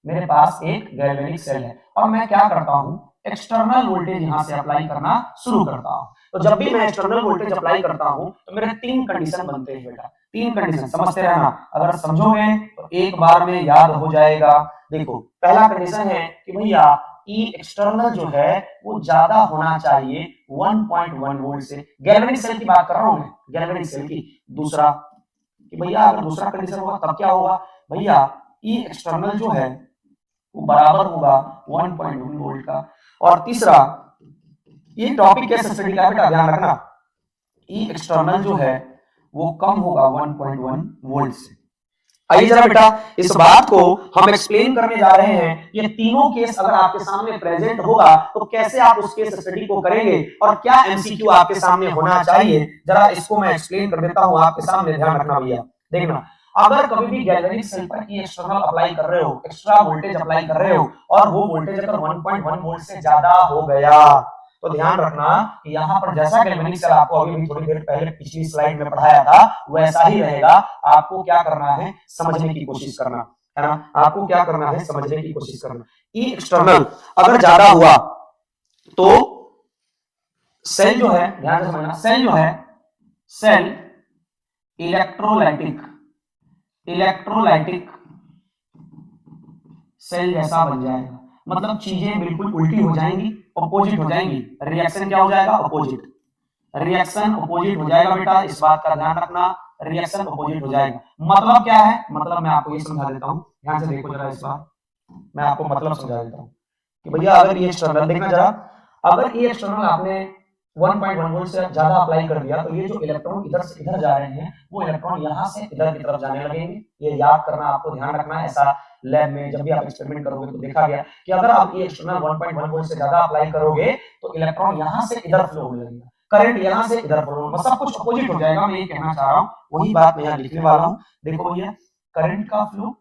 [SPEAKER 1] मेरे पास एक गैल्वेनिक सेल है और मैं क्या करता हूं, एक्सटर्नल वोल्टेज यहां से अप्लाई करना शुरू करता हूं। तो जब भी मैं एक्सटर्नल वोल्टेज अप्लाई करता हूं तो मेरे 3 कंडीशन बनते हैं बेटा, 3 कंडीशन समझते रहना। अगर समझोगे तो एक बार में याद हो जाएगा। देखो पहला कंडीशन है कि भैया ई एक्सटर्नल जो है वो ज्यादा होना चाहिए 1.1 वोल्ट से। गैल्वेनिक सेल की बात कर रहा हूं मैं, गैल्वेनिक सेल की। दूसरा कि भैया अगर दूसरा कंडीशन होगा तब क्या होगा, भैया ई एक्सटर्नल जो है वो बराबर होगा 1.1 वोल्ट का। और तीसरा, ये टॉपिक केस स्टडी का बेटा ध्यान रखना, ई एक्सटर्नल जो है वो कम होगा 1.1 वोल्ट से। आइए जरा बेटा इस बात को हम एक्सप्लेन करने जा रहे हैं। ये तीनों केस अगर आपके सामने प्रेजेंट होगा तो कैसे आप उस केस स्टडी को करेंगे और क्या एमसीक्यू आपके सामने होना चाहिए, जरा इसको मैं एक्सप्लेन कर देता हूं आपके सामने। ध्यान रखना भैया, देखना, अगर कभी भी गैल्वेनिक सेल पर ई एक्सटर्नल अप्लाई कर रहे हो, एक्स्ट्रा वोल्टेज अप्लाई कर रहे हो और वो वोल्टेज अगर 1.1 वोल्ट से ज्यादा हो गया तो ध्यान रखना कि यहाँ पर जैसा गैल्वेनिक सेल आपको अभी थोड़ी देर पहले पिछली स्लाइड में पढ़ाया था वैसा ही रहेगा। आपको क्या करना है, समझने की कोशिश करना, है ना। आपको क्या करना है, समझने की कोशिश करना। ई एक्सटर्नल अगर ज्यादा हुआ तो सेल जो है, ध्यान से समझना, सेल जो है, सेल इलेक्ट्रोलाइटिक इलेक्ट्रोलाइटिक सेल जैसा बन जाएगा। मतलब चीजें बिल्कुल उल्टी हो जाएंगी, अपोजिट हो जाएंगी। रिएक्शन क्या हो जाएगा? अपोजिट। रिएक्शन अपोजिट हो जाएगा बेटा, इस बात का ध्यान रखना। रिएक्शन अपोजिट हो जाएगा। मतलब क्या है? मतलब मैं आपको ये समझा देता हूं, ध्यान से देखो जरा इस बार, मैं आपको मतलब समझा देता हूं कि भैया अगर ये एक्सटर्नल देखना जरा, अगर ये एक्सटर्नल आपने 1.1 वोल्ट से ज्यादा अप्लाई कर दिया तो ये जो इलेक्ट्रॉन इधर से इधर जा रहे हैं वो इलेक्ट्रॉन यहाँ से इधर की तरफ जाने लगेंगे। ये याद करना, आपको ध्यान रखना है। ऐसा लैब में जब भी आप एक्सपेरिमेंट करोगे तो देखा गया कि अगर आप ये एक्सटर्नल 1.1 वोल्ट से ज्यादा अप्लाई करोगे तो इलेक्ट्रॉन यहाँ से इधर फ्लो होने लगेगा, करंट यहाँ से इधर फ्लो होगा, सब कुछ अपोजिट हो जाएगा। मैं ये कहना चाह रहा हूँ, वही बात मैं यहाँ लिखने वाला हूँ। देखो भैया, करंट का फ्लो,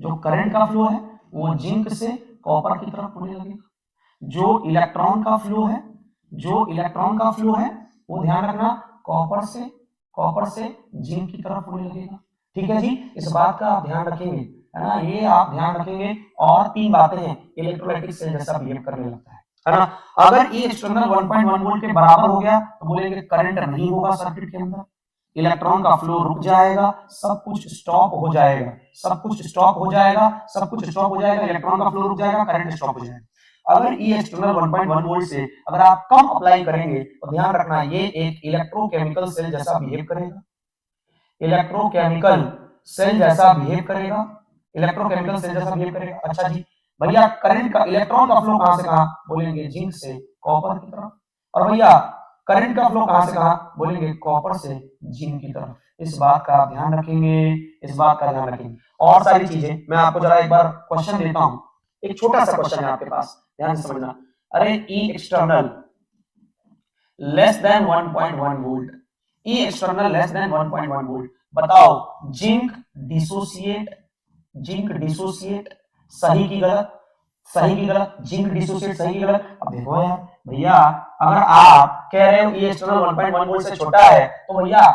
[SPEAKER 1] जो करंट का फ्लो है वो जिंक से कॉपर की तरफ होने लगेगा। जो इलेक्ट्रॉन का फ्लो है, जो इलेक्ट्रॉन का फ्लो है वो ध्यान रखना कॉपर से जिंक की तरफ होने लगेगा। ठीक है जी, इस बात का आप ध्यान रखेंगे, है ना, ये आप ध्यान रखेंगे। और तीन बातें हैं, इलेक्ट्रोलाइटिक सेल जैसा बिहेव करने लगता है ना। अगर ये एक्सटर्नल 1.1 वोल्ट के बराबर हो गया तो बोलेंगे करंट नहीं होगा सर्किट के अंदर, इलेक्ट्रॉन का फ्लो रुक जाएगा, सब कुछ स्टॉप हो जाएगा, सब कुछ स्टॉप हो जाएगा, सब कुछ स्टॉप हो जाएगा, इलेक्ट्रॉन का फ्लो रुक जाएगा, करंट स्टॉप हो जाएगा। अगर ये एक्सटर्नल 1.1 वोल्ट से अगर आप कम अप्लाई करेंगे तो ध्यान रखना ये एक इलेक्ट्रोकेमिकल सेल जैसा बिहेव करेगा, इलेक्ट्रोकेमिकल सेल जैसा बिहेव करेगा, इलेक्ट्रोकेमिकल सेल जैसा बिहेव करेगा। अच्छा जी, भैया करंट का, इलेक्ट्रॉन का फ्लो कहां से कहां? बोलेंगे जिंक से कॉपर की तरफ। और भैया करंट का फ्लो कहां से कहां? बोलेंगे कॉपर से जिंक की तरफ। इस बात का ध्यान रखेंगे, इस बात का ध्यान रखेंगे। और सारी चीजें मैं आपको जरा एक बार क्वेश्चन देता हूं, एक छोटा सा क्वेश्चन है आपके पास, ध्यान से समझना। अरे ई एक्सटर्नल लेस देन 1.1 वोल्ट, ई एक्सटर्नल लेस देन 1.1 वोल्ट, बताओ जिंक डिसोसिएट, जिंक डिसोसिएट सही की गलत, सही की गलत, जिंक डिसोसिएट सही की गलत। अब देखो यार भैया, अगर आप कह रहे हो ये एक्सटर्नल 1.1 वोल्ट से छोटा है तो भैया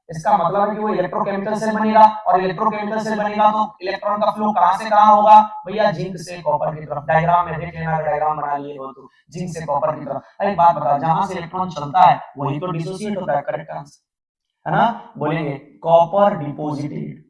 [SPEAKER 1] इसका मतलब है कि वो इलेक्ट्रोकेमिकल सेल बनेगा, और इलेक्ट्रोकेमिकल सेल बनेगा तो इलेक्ट्रॉन का फ्लो कहां से कहां होगा? भैया जिंक से कॉपर की तरफ। डायग्राम में देख लेना, डायग्राम बना लिए हो तो जिंक से कॉपर की तरफ। अरे एक बात बता, जहां से इलेक्ट्रॉन चलता है वही तो डिसोसिएट होता है, करेक्ट आंसर है ना। बोलेंगे कॉपर डिपॉजिटेड,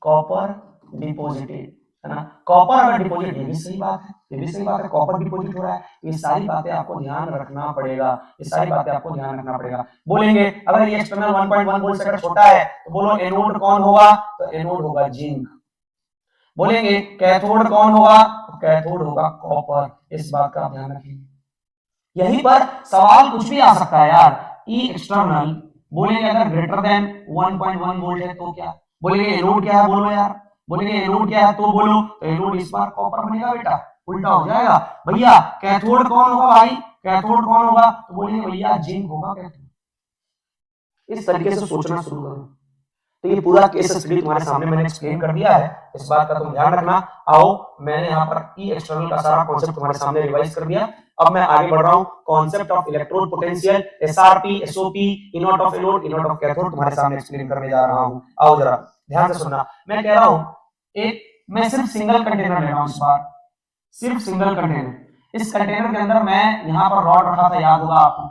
[SPEAKER 1] कॉपर डिपॉजिटेड, है ना। कॉपर अगर डिपॉजिट, ये भी सही बात है, ये भी सही बात है, कॉपर डिपॉजिट हो रहा है। ये सारी बातें आपको ध्यान रखना पड़ेगा, ये सारी बातें आपको ध्यान रखना पड़ेगा। बोलेंगे अगर ये एक्सटर्नल 1.1 वोल्ट से अगर छोटा है तो बोलो एनोड कौन होगा? तो एनोड होगा जिंक। बोलेंगे कैथोड कौन होगा? तो कैथोड होगा कॉपर। इस बात का ध्यान रखिए। यहीं पर सवाल कुछ भी आ सकता है यार। ई एक्सटर्नल बोलेंगे अगर ग्रेटर देन 1.1 वोल्ट है तो क्या? बोलेंगे एनोड क्या है? बोलो यार, बोलेंगे एनोड क्या है तो बोलो। तो एनोड इस बार कॉपर बनेगा बेटा, उल्टा हो जाएगा। भैया कैथोड कौन होगा भाई? कैथोड कौन होगा? तो बोलेंगे भैया जिंक होगा कैथोड। इस तरीके से सोचना शुरू करो। तो ये पूरा केस स्टडी तुम्हारे सामने मैंने एक्सप्लेन कर दिया है, इस बात का तुम ध्यान रखना। आओ, मैंने यहाँ पर ई एक्सटर्नल का सारा कॉन्सेप्ट तुम्हारे सामने रिवाइज कर दिया। अब मैं आगे बढ़ रहा हूँ, concept of electrode potential, SRP, SOP, E naught of anode, E naught of cathode तुम्हारे सामने एक्सप्लेन करने जा रहा हूँ। आओ जरा ध्यान से सुनना। मैं कह रहा हूँ एक, मैं सिर्फ सिंगल कंटेनर ले रहा हूँ इस बार, सिर्फ सिंगल कंटेनर। इस कंटेनर के अंदर मैं यहाँ पर रॉड रखा था, याद होगा आपको,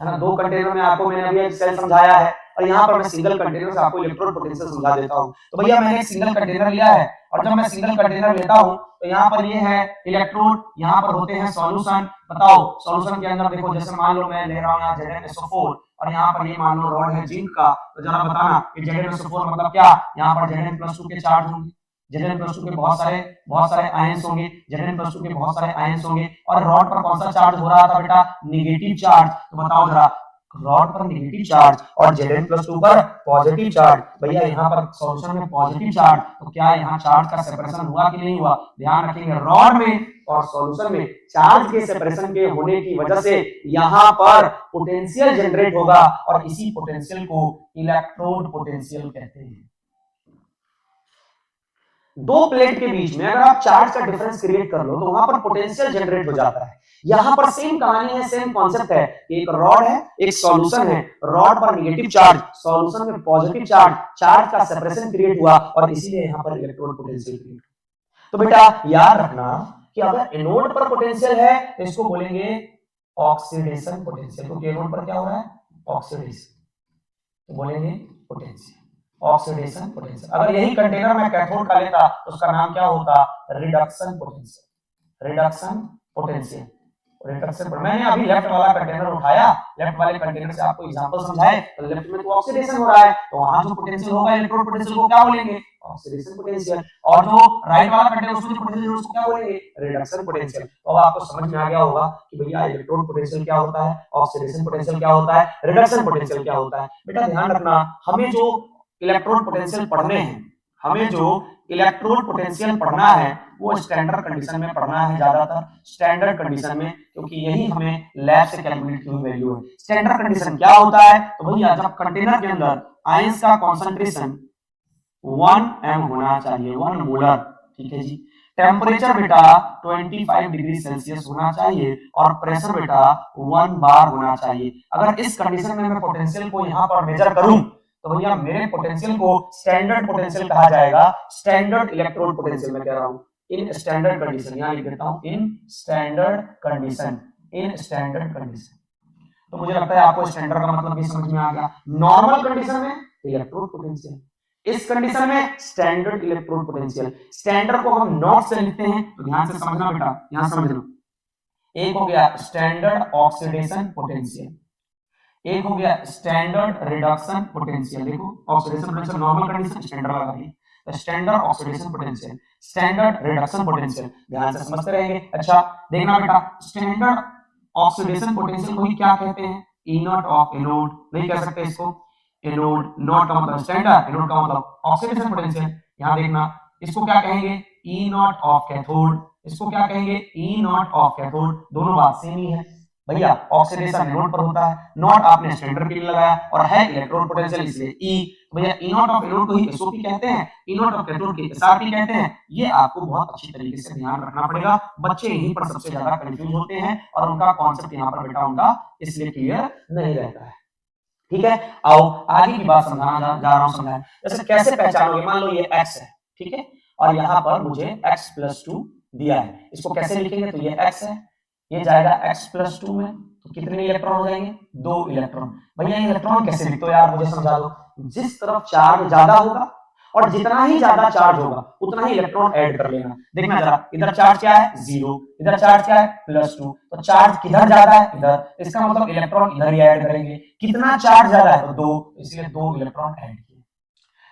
[SPEAKER 1] है ना। दो कंटेनर में आपको मैंने अभी एक सेल समझाया है, और यहाँ पर मैं सिंगल कंटेनर से आपको इलेक्ट्रोड पोटेंशियल समझा देता हूँ। तो भैया मैंने एक सिंगल कंटेनर लिया है, और जब मैं सिंगल कंटेनर लेता हूँ तो यहाँ पर ये है इलेक्ट्रोड, यहाँ पर होते हैं सॉल्यूशन। बताओ सॉल्यूशन के अंदर देखो, जैसे मान लो मैं ले रहा हूँ यहाँ ZnSO4, और यहाँ पर ये मान लो रॉड है जिंक का, तो जरा बताना कि ZnSO4 मतलब क्या? यहाँ पर Zn+2 के चार्ज होंगे, Zn+2 के बहुत सारे आयंस होंगे, Zn+2 के बहुत सारे आयंस होंगे। और रॉड पर कौन सा चार्ज हो रहा था बेटा? Negative charge. तो बताओ जरा, रॉड पर नेगेटिव चार्ज और Zn+2 पर पॉजिटिव चार्ज। भैया यहाँ पर सॉल्यूशन में पॉजिटिव चार्ज, तो क्या यहाँ चार्ज का सेपरेशन हुआ कि नहीं हुआ? ध्यान रखेंगे, रॉड में और सॉल्यूशन में चार्ज के सेपरेशन के होने की वजह से यहाँ पर पोटेंशियल जनरेट होगा, और इसी पोटेंशियल को इलेक्ट्रोड पोटेंशियल कहते हैं। दो प्लेट के बीच में अगर आप चार्ज का डिफरेंस क्रिएट कर लो तो वहां पर पोटेंशियल जनरेट हो जाता है। यहां पर सेम कहानी है, सेम कॉन्सेप्ट है। एक रॉड है, एक सॉल्यूशन है, रॉड पर नेगेटिव चार्ज, सॉल्यूशन में पॉजिटिव चार्ज, चार्ज का सेपरेशन क्रिएट हुआ, और इसीलिए यहां पर इलेक्ट्रोड पोटेंशियल क्रिएट। तो बेटा याद रखना कि अगर एनोड पर पोटेंशियल है तो इसको बोलेंगे ऑक्सीडेशन पोटेंशियल, क्योंकि एनोड पर क्या हो रहा है? ऑक्सीडेशन, तो बोलेंगे पोटेंशियल। Oxidation potential. अगर यही कंटेनर मैं कैथोड का लेता तो उसका नाम क्या होता, reduction potential, reduction potential, reduction. मैंने अभी लेफ्ट वाला कंटेनर उठाया, लेफ्ट वाले कंटेनर से आपको एग्जांपल समझाए, तो लेफ्ट में तो ऑक्सीडेशन हो रहा है, तो वहां जो पोटेंशियल होगा इलेक्ट्रॉन पोटेंशियल को क्या बोलेंगे, ऑक्सीडेशन पोटेंशियल। और जो राइट वाला कंटेनर उसमें जो पोटेंशियल है उसको क्या बोलेंगे, रिडक्शन पोटेंशियल। तो अब आपको समझ में आ गया होगा कि भैया इलेक्ट्रॉन पोटेंशियल क्या होता है, ऑक्सीडेशन पोटेंशियल क्या होता है, रिडक्शन पोटेंशियल क्या होता है। बेटा ध्यान रखना, हमें जो इलेक्ट्रॉन पोटेंशियल पढ़ने हैं, हमें जो इलेक्ट्रॉन पोटेंशियल पढ़ना है वो स्टैंडर्ड कंडीशन में पढ़ना है, ज्यादातर स्टैंडर्ड कंडीशन में, क्योंकि यही हमें लैब से कैलकुलेट की हुई वैल्यू है। स्टैंडर्ड कंडीशन क्या होता है, तो भैया जब कंटेनर के अंदर आयंस का कॉन्सेंट्रेशन 1 m होना चाहिए, 1 मोलर, ठीक है जी। टेम्परेचर बेटा 25 डिग्री सेल्सियस होना चाहिए और प्रेशर बेटा 1 बार होना चाहिए। अगर इस कंडीशन में मैं पोटेंशियल को यहाँ पर मेजर करूं तो भैया मेरे पोटेंशियल को स्टैंडर्ड पोटेंशियल कहा जाएगा, स्टैंडर्ड इलेक्ट्रोड पोटेंशियल मैं कह रहा हूं। इन स्टैंडर्ड कंडीशन, यहां लिख देता हूं in standard condition, in standard condition. तो मुझे लगता है आपको स्टैंडर्ड का मतलब भी समझ में आ गया। नॉर्मल कंडीशन में इलेक्ट्रोड पोटेंशियल, इस कंडीशन में स्टैंडर्ड इलेक्ट्रोड पोटेंशियल। स्टैंडर्ड को हम नॉट से लिखते हैं, तो ध्यान से समझना बेटा, यहां समझ लो। एक हो गया स्टैंडर्ड ऑक्सीडेशन पोटेंशियल, एक हो गया स्टैंडर्ड रिडक्शन पोटेंशियल। देखो oxidation potential normal condition, standard लगा दी, तो standard oxidation potential, standard reduction potential, ध्यान से समझते रहेंगे। अच्छा देखना बेटा, स्टैंडर्ड ऑक्सीडेशन पोटेंशियल को ही क्या कहते हैं, ई नॉट ऑफ एनोड, नहीं कह सकते इसको एनोड, नॉट का मतलब स्टैंडर्ड, एनोड का मतलब ऑक्सीडेशन पोटेंशियल। यहां देखना इसको क्या कहेंगे, ई नॉट ऑफ कैथोड, इसको क्या कहेंगे, ई नॉट ऑफ कैथोड। दोनों बात सेम ही है भैया, ऑक्सीडेशन एनोड पर होता है, नॉट आपने स्टैंडर्ड के लिए लगाया और है इलेक्ट्रॉन पोटेंशियल इसलिए ई। भैया ई नॉट ऑफ एनोड को ही एसओपी कहते हैं, ई नॉट ऑफ कैथोड को एसआरपी कहते हैं। ये आपको बहुत अच्छी तरीके से ध्यान रखना पड़ेगा, बच्चे यहीं पर सबसे ज्यादा कंफ्यूज होते हैं और उनका कॉन्सेप्ट यहाँ पर बेटा उनका इसलिए क्लियर नहीं रहता है। ठीक है, आओ आगे की बात समझाना जा रहा हूं समझाएं। जैसे कैसे पहचानोगे, मान लो ये x है, ठीक है, और यहाँ पर मुझे x+2 दिया है, इसको कैसे लिखेंगे, तो ये x है, ये जाएगा x+2 में, तो कितने इलेक्ट्रॉन हो जाएंगे, 2 इलेक्ट्रॉन। भैया ये इलेक्ट्रॉन कैसे लिखते हो यार, मुझे समझा दो। जिस तरफ चार्ज ज्यादा होगा और जितना ही ज्यादा चार्ज होगा उतना ही इलेक्ट्रॉन ऐड कर लेना। देखना जरा, इधर चार्ज क्या है 0, इधर चार्ज क्या है +2, तो चार्ज किधर ज्यादा है इधर, इसका मतलब इलेक्ट्रॉन इधर ही ऐड करेंगे। कितना चार्ज ज्यादा है तो 2, इसलिए 2 इलेक्ट्रॉन ऐड किए।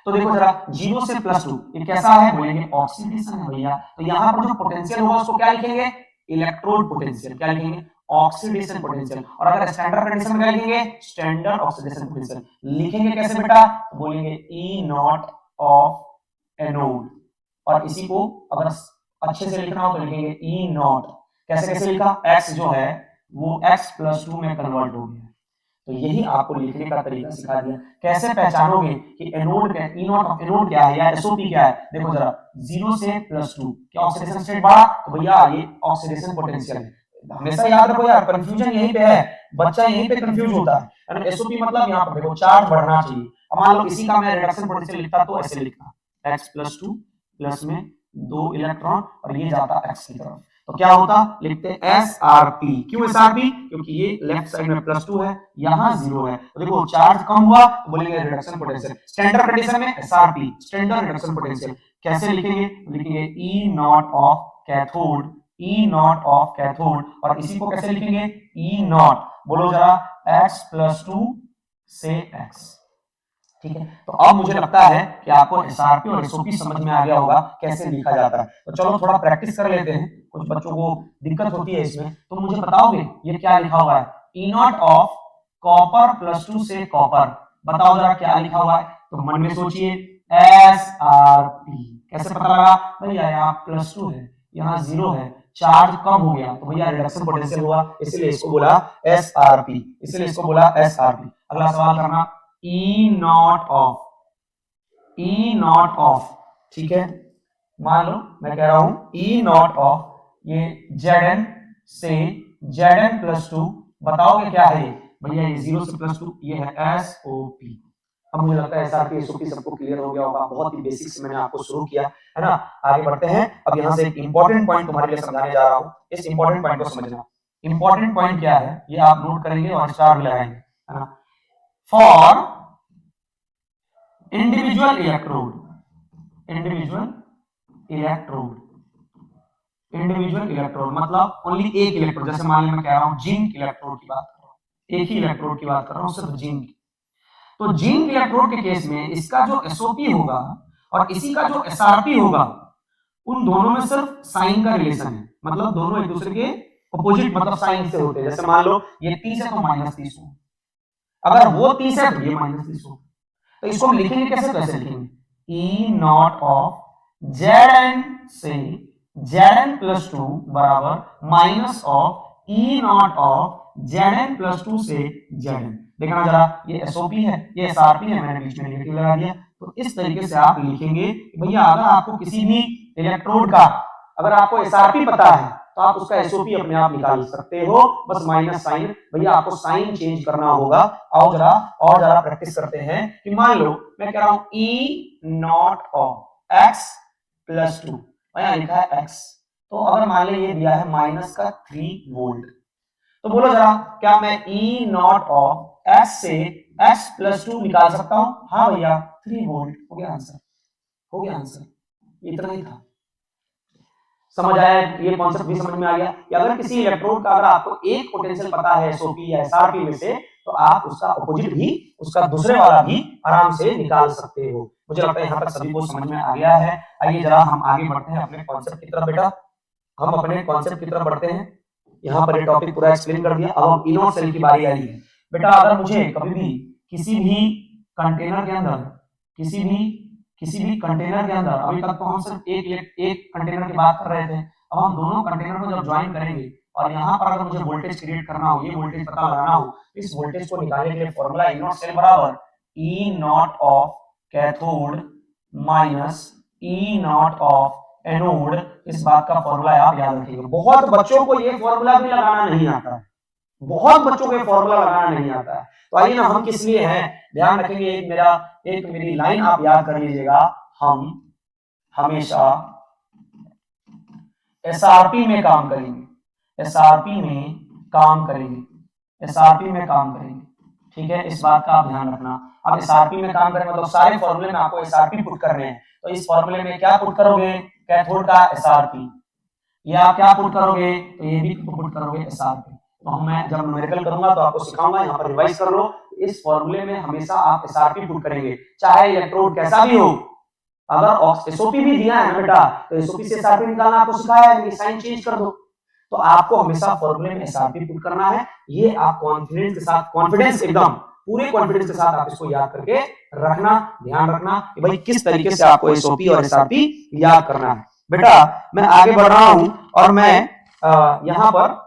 [SPEAKER 1] तो देखो जरा 0 से +2 ये कैसा है, बोलेंगे ऑक्सीडेशन है भैया। तो यहाँ पर जो पोटेंशियल होगा उसको क्या लिखेंगे, इलेक्ट्रोड पोटेंशियल, क्या लिखेंगे, ऑक्सीडेशन पोटेंशियल। और अगर स्टैंडर्ड कंडीशन में क्या लिखेंगे, स्टैंडर्ड ऑक्सीडेशन पोटेंशियल। लिखेंगे कैसे बेटा, तो बोलेंगे ई नॉट ऑफ एनोड, और इसी को अगर अच्छे से लिखना हो तो लिखेंगे ई नॉट। कैसे कैसे लिखा, x जो है वो x+2 में कन्वर्ट हो गया, तो यही आपको लिखने का तरीका सिखा दिया। कैसे पहचानोगे कि एनोड क्या, ई नॉट ऑफ एनोड क्या है या एसओपी क्या है। देखो जरा 0 से +2 क्या ऑक्सीडेशन स्टेट बढ़ा, तो भैया ये ऑक्सीडेशन पोटेंशियल है। हमेशा याद रखो यार, कंफ्यूजन यहीं पे है, बच्चा यहीं पे कंफ्यूज होता है। एसओपी मतलब यहाँ पर देखो चार्ज बढ़ना चाहिए। अब मान लो इसी का मैं रिडक्शन पोटेंशियल लिखता तो ऐसे लिखता, x+2 प्लस में 2 इलेक्ट्रॉन और ये जाता x की तरफ, तो क्या होता, लिखते हैं SRP। क्यों SRP, क्योंकि ये लेफ्ट साइड में +2 है, यहाँ 0 है, तो देखो चार्ज कम हुआ तो बोलेंगे रिडक्शन पोटेंशियल। स्टैंडर्ड कंडीशन में SRP, स्टैंडर्ड रिडक्शन पोटेंशियल। कैसे लिखेंगे, लिखेंगे E naught of cathode, E naught of cathode, और इसी को कैसे लिखेंगे, ई नॉट, बोलो जरा x+2 से x। ठीक है, तो अब मुझे लगता है कि आपको एसआरपी और एसओपी समझ में आ गया होगा कैसे लिखा जाता है। तो चलो थोड़ा प्रैक्टिस कर लेते हैं, कुछ बच्चों को दिक्कत होती है इसमें, तो मुझे बताओगे ये क्या लिखा हुआ है, ई नॉट ऑफ कॉपर +2 से कॉपर, बताओ जरा क्या लिखा हुआ है। तो मन में सोचिए एसआरपी, कैसे पता लगा, भैया यहाँ +2 है, यहाँ 0 है, चार्ज कम हो गया तो भैया रिडक्शन पोटेंशियल हुआ, इसलिए इसको बोला एसआरपी, इसलिए इसको बोला एसआरपी। अगला सवाल करना, E naught of, E naught of, ठीक है, मान लो मैं कह रहा हूं ई नॉट ऑफ ये Zn से Zn+2, बताओगे क्या है ये, भैया ये 0 से +2 ये है SOP। अब मुझे लगता है SRP SOP सबको क्लियर हो गया होगा, बहुत ही बेसिक से मैंने आपको शुरू किया है ना। आगे बढ़ते हैं, अब यहां से एक इंपॉर्टेंट पॉइंट तुम्हारे लिए समझाने जा रहा हूं, इस इंपॉर्टेंट पॉइंट को समझना। इंपॉर्टेंट पॉइंट क्या है ये आप नोट करेंगे और स्टार भी लगाएंगे, है ना। For individual electrode, individual electrode, individual electrode मतलब ओनली एक इलेक्ट्रोड, जैसे मान लीजिए मैं कह रहा हूं जिंक इलेक्ट्रोड की बात कर रहा हूं, एक ही इलेक्ट्रोड की बात कर रहा हूं, सिर्फ जिंक। तो जिंक इलेक्ट्रोड के केस में इसका जो एसओपी होगा और इसी का जो एसआरपी होगा, उन दोनों में सिर्फ साइन का रिलेशन है, मतलब दोनों एक दूसरे के अपोजिट मतलब साइन से होते हैं। जैसे मान लो ये 30 है तो -30 हो, अगर वो 30 है तो ये -30 हो। तो इसको हम लिखेंगे कैसे, कैसे लिखेंगे, ई नॉट ऑफ Zn से Zn+2 बराबर minus of E naught of Zn+2 से Zn। देखना जरा, ये एसओपी है, ये एसआरपी है, मैंने बीच में नेगेटिव लगा दिया। तो इस तरीके से आप लिखेंगे भैया, अगर आपको किसी भी इलेक्ट्रोड का अगर आपको एसआरपी पता है तो आप उसका एसओपी अपने आप निकाल सकते हो, बस माइनस साइन, भैया आपको साइन चेंज करना होगा। आओ जरा और जरा प्रैक्टिस करते हैं कि मान लो मैं कह रहा हूं ई नॉट ऑफ x+2, यहां लिखा है x, तो अगर मान लीजिए ये दिया है -3 वोल्ट, तो बोलो जरा क्या मैं ई नॉट ऑफ x से x+2 निकाल सकता हूं? हाँ भैया, 3 वोल्ट। हो गया आंसर, हो गया आंसर, इतना ही था। समझ आया, ये कॉन्सेप्ट भी समझ में आ गया कि अगर किसी इलेक्ट्रोड का अगर आपको एक पोटेंशियल पता है एसओपी या एसआरपी में से, तो आप उसका अपोजिट भी, उसका दूसरे वाला भी आराम से निकाल सकते हो। मुझे लगता है यहाँ तक सभी को समझ में आ गया है। आइए जरा हम आगे बढ़ते हैं अपने कॉन्सेप्ट की तरफ। बेटा हम अपने कॉन्सेप्ट की तरफ बढ़ते हैं, यहाँ पर ये टॉपिक पूरा एक्सप्लेन कर दिया। अब हम इनोट सेल की बारी आई है। बेटा अगर मुझे कभी भी किसी भी कंटेनर के अंदर, किसी भी कंटेनर के अंदर, अभी तक तो हम सिर्फ एक कंटेनर की बात कर रहे थे, अब हम दोनों कंटेनर को जब ज्वाइन करेंगे और यहाँ पर अगर मुझे वोल्टेज क्रिएट करना हो, ये वोल्टेज पता लगाना हो, इस वोल्टेज को निकालने के लिए फॉर्मूला ई नॉट सेल बराबर E naught of cathode minus E naught of anode. इस बात का फॉर्मूला आप याद रखिएगा। बहुत बच्चों को ये फॉर्मूला भी लगाना नहीं आता है, बहुत बच्चों को फॉर्मूला लगाना नहीं आता है। तो आइए ना, हम किस लिए हैं ध्यान रखेंगे। एक मेरी लाइन आप याद कर लीजिएगा, हम हमेशा एसआरपी में काम करेंगे, एसआरपी में काम करेंगे, एसआरपी में काम करेंगे, ठीक है, इस बात का आप ध्यान रखना। अब एसआरपी में काम करें मतलब सारे फॉर्मूले में आपको एसआरपी पुट करने हैं। तो इस फॉर्मूले में क्या पुट करोगे, कैथोड का एसआरपी, ये आप क्या पुट करोगे, तो ये भी पुट करोगे एसआरपी। तो मैं जब न्यूमेरिकल करूंगा तो आपको सिखाऊंगा, यहाँ पर रिवाइज कर लो। इस फॉर्मूले में हमेशा आप एसआरपी पुट करेंगे, चाहे इलेक्ट्रोड कैसा भी हो। अगर एसओपी भी दिया है ना बेटा, तो एसओपी से एसआरपी निकालना आपको सिखाया है, साइन चेंज कर दो। तो आपको हमेशा फॉर्मूले में एसआरपी पुट करना है। ये आप कॉन्फिडेंस के साथ, कॉन्फिडेंस एकदम पूरे कॉन्फिडेंस के साथ आप इसको याद करके रखना, ध्यान रखना कि भाई किस तरीके से आपको एसओपी और एसआरपी याद करना है। बेटा मैं आगे बढ़ रहा हूं और मैं यहाँ पर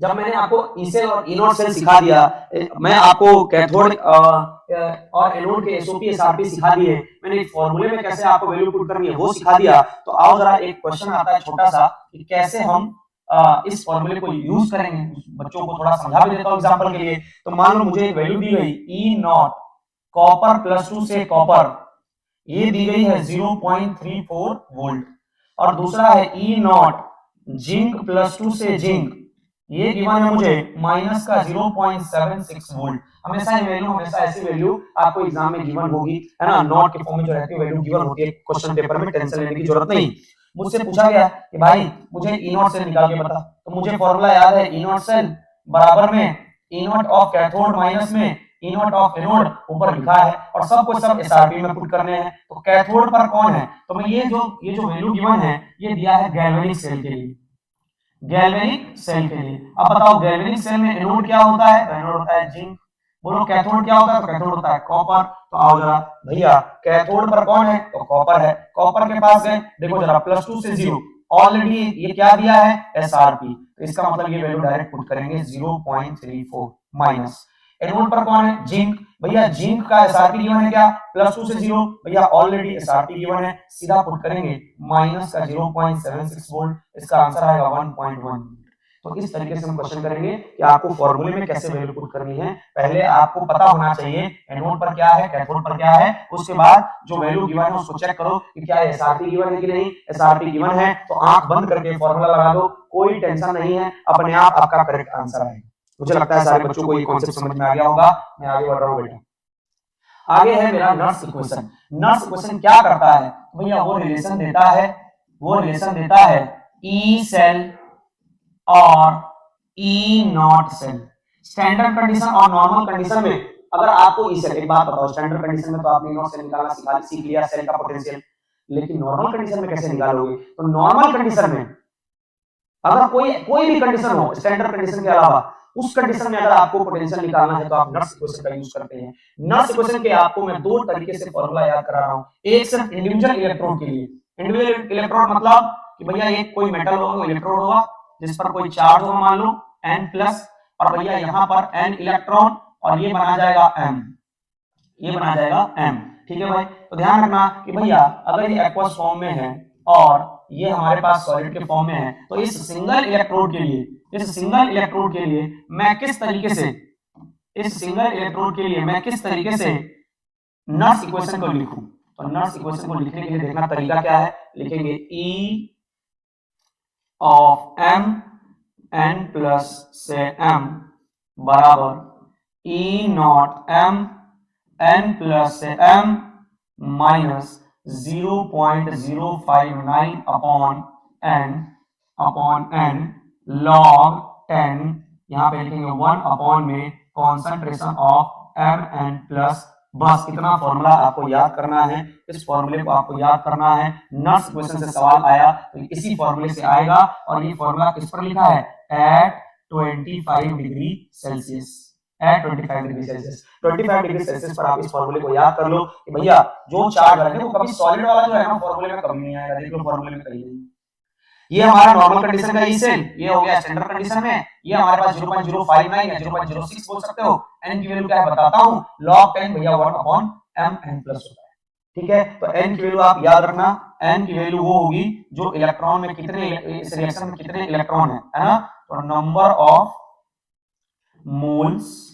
[SPEAKER 1] जब मैंने आपको ई सेल और ई नॉट सेल सिखा दिया, मैं आपको कैथोड और एनोड के एसओपी एसआरपी सिखा दिए, मैंने एक फॉर्मूले में कैसे आपको वैल्यू पुट करनी है वो सिखा दिया। तो आओ जरा एक क्वेश्चन आता है छोटा सा कि कैसे हम इस फॉर्मूले को यूज करेंगे। बच्चों को थोड़ा समझा भी देता हूं एग्जांपल के लिए। तो मान लो मुझे एक वैल्यू दी गई ई नॉट कॉपर +2 से कॉपर, ये दी गई है 0.34 वोल्ट, और दूसरा है ई नॉट जिंक +2 से जिंक, ये गिवन है मुझे -0.76 वोल्ट। हमेशा ये वैल्यू, हमेशा ऐसी वैल्यू आपको एग्जाम में गिवन होगी, है ना, नॉट के फॉर्म में जो रहती है वैल्यू गिवन होती है क्वेश्चन पेपर में, टेंशन लेने की जरूरत नहीं। मुझसे पूछा गया कि भाई मुझे ई नॉट सेल निकाल के बता, तो मुझे फॉर्मूला याद है, ई नॉट सेल बराबर में ई नॉट ऑफ कैथोड माइनस में ई नॉट ऑफ एनोड, ऊपर लिखा है, और सबको सब एसआरपी में पुट करने हैं। तो कैथोड पर कौन है, तो मैं ये जो वैल्यू गिवन है ये दिया है गैल्वेनिक सेल के लिए, गैल्वेनिक सेल के लिए। अब बताओ गैल्वेनिक सेल में एनोड क्या होता है, तो एनोड होता है जिंक। बोलो कैथोड क्या होता है, तो कैथोड होता है कॉपर। तो आओ जरा भैया कैथोड पर कौन है, तो कॉपर है, कॉपर के पास गए, देखो जरा +2 से 0, ऑलरेडी ये क्या दिया है एसआरपी, तो इसका मतलब ये वैल्यू डायरेक्ट पुट करेंगे 0.34 माइनस। एनोड पर कौन है, जिंक, भैया जिंक का एसआरपी गिवन है क्या, +2 से 0, भैया ऑलरेडी एसआरपी गिवन है, सीधा पुट करेंगे माइनस का 0.76 वोल्ट, इसका आंसर आएगा 1.1। तो इस तरीके से हम क्वेश्चन करेंगे कि आपको फॉर्मूले में कैसे वैल्यू पुट करनी है। पहले आपको पता होना चाहिए एनोड पर क्या है, कैथोड पर क्या है, उसके बाद जो वैल्यू गिवन है उसको चेक करो कि क्या एसआरपी गिवन है कि नहीं। एसआरपी गिवन है तो आंख बंद करके फॉर्मूला लगा दो, कोई टेंशन नहीं है, अपने आप आपका करेक्ट आंसर आएगा। मुझे लगता है सारे बच्चों को ये कॉन्सेप्ट समझ में आ गया होगा। मैं आगे बढ़ रहा हूँ बेटा। आगे है मेरा नर्स इक्वेशन। नर्स इक्वेशन क्या करता है भैया, वो रिलेशन देता है ई सेल और ई नॉट सेल। स्टैंडर्ड कंडीशन और नॉर्मल कंडीशन में अगर आपको ई सेल, एक बात बताओ, स्टैंडर्ड कंडीशन में तो आपने नॉट सेल निकालना सीख लिया सेल का पोटेंशियल, लेकिन नॉर्मल कंडीशन में कैसे निकालोगे? तो नॉर्मल कंडीशन में अगर कोई भी कंडीशन हो स्टैंडर्ड कंडीशन के अलावा, उस कंडीशन में अगर आपको पोटेंशियल निकालना है तो आप नर्स इक्वेशन का यूज करते हैं। नर्स इक्वेशन के आपको मैं दो तरीके से फॉर्मूला याद करा रहा हूं। एक सिर्फ इंडिविजुअल इलेक्ट्रोड के लिए, इंडिविजुअल इलेक्ट्रोड मतलब कि भैया एक कोई मेटल होगा, इलेक्ट्रोड होगा जिस पर कोई चार्ज होगा, मान लो n प्लस, और भैया यहाँ पर n इलेक्ट्रॉन, और ये बना जाएगा m, ये बना जाएगा m। ठीक है भाई, तो ध्यान रखना कि भैया अगर ये एक्वस फॉर्म में है और ये हमारे पास सॉलिड के फॉर्म में है, तो इस सिंगल इलेक्ट्रोड के लिए मैं किस तरीके से नर्स इक्वेशन को लिखूं? तो नर्स इक्वेशन को लिखने के लिए देखना तरीका क्या है, लिखेंगे E of m n plus से m बराबर E not m n plus से m minus 0.059 upon n log 10, यहाँ पे लिखेंगे 1 अपॉन में concentration of m n plus. बस इतना फॉर्मूला आपको याद करना है, इस फॉर्मूले को आपको याद करना है। नर्स इक्वेशन से सवाल आया तो इसी फॉर्मूले से आएगा, और ये फॉर्मूला किस पर लिखा है? At 25 degree Celsius, at 25 degree Celsius. 25 degree Celsius पर आप इस फॉर्मूले को याद कर लो कि भैया जो चार्ज है वो कभी सॉलिड वाला जो है ना फॉर्मूले में कभी नहीं आएगा। देख लो फॉर्मूले में कहीं नहीं। ये हमारा नॉर्मल कंडीशन का ई सेल, ये हो गया स्टैंडर्ड कंडीशन में, ये हमारे पास 0.059 या 0.06 बोल सकते हो। n की वैल्यू क्या है बताता हूं, log 10 भैया 1 अपॉन m n प्लस होता है। ठीक है, तो n की वैल्यू आप याद रखना, n की वैल्यू वो होगी जो इलेक्ट्रॉन में कितने, इस रिएक्शन में कितने इलेक्ट्रॉन है ना, तो number of moles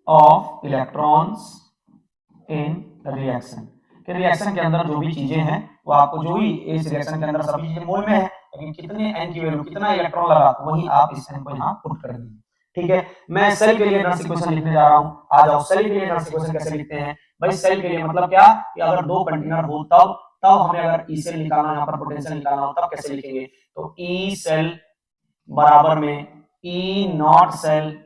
[SPEAKER 1] of electrons in reaction. कि रिएक्शन के अंदर जो भी चीजें हैं वो आपको, जो भी इस रिएक्शन के अंदर सभी चीजें मोल में है, लेकिन कितने n की वैल्यू, कितना इलेक्ट्रॉन लगा, वही आप इस n को यहाँ पुट कर देंगे। ठीक है, मैं सेल के लिए नर्स इक्वेशन लिखने जा रहा हूं। आ जाओ, सेल के लिए नर्स इक्वेशन कैसे लिखते हैं भाई? सेल के लिए मतलब क्या कि अगर दो कंटेनर हो तब हमें अगर ई सेल निकालना, यहाँ पर पोटेंशियल निकालना हो, तब कैसे लिखेंगे? तो ई सेल बराबर में ई नॉट सेल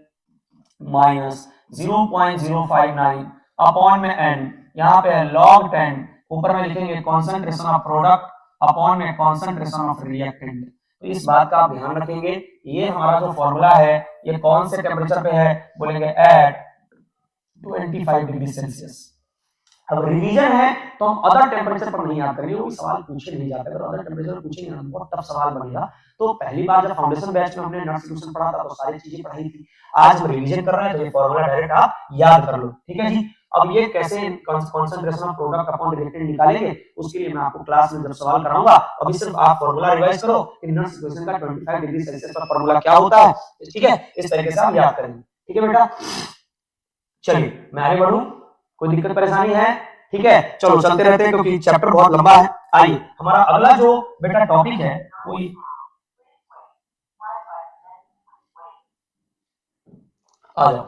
[SPEAKER 1] माइनस 0.059 अपॉन में n, यहाँ पे log 10, ऊपर में लिखेंगे कॉन्सेंट्रेशन ऑफ प्रोडक्ट अपॉन में कॉन्सेंट्रेशन ऑफ रिएक्टेंट। तो इस बात का आप ध्यान रखेंगे, ये हमारा जो फॉर्मूला है ये कौन से टेम्परेचर पे है? बोलेंगे एट 25 डिग्री सेल्सियस। अब रिवीजन है तो हम अदर टेम्परेचर पर नहीं याद करेंगे, वो सवाल पूछे नहीं जाते, अगर अदर टेम्परेचर पूछेंगे ना बहुत टफ सवाल बनेगा। तो पहली बार जब फाउंडेशन बैच में हमने नर्स इक्वेशन पढ़ा था तो सारी चीजें पढ़ाई थी, आज हम रिवीजन कर रहे हैं तो ये फॉर्मूला डायरेक्ट आप याद कर लो। ठीक है जी, अब ये कैसे concentration of product upon reactant निकालेंगे उसके लिए मैं आपको क्लास में जब सवाल कराऊंगा, अभी सिर्फ आप फॉर्मूला रिवाइज करो कि नर्स इक्वेशन का 25 डिग्री सेल्सियस पर फॉर्मूला क्या होता है। ठीक है, इस तरीके से आप याद करेंगे। ठीक है बेटा, चलिए मैं आगे बढ़ूं, कोई दिक्कत परेशानी है? ठीक है, चलो चलते रहते हैं क्योंकि चैप्टर बहुत लंबा है। आइए हमारा अगला जो बेटा टॉपिक है वो आ जाओ,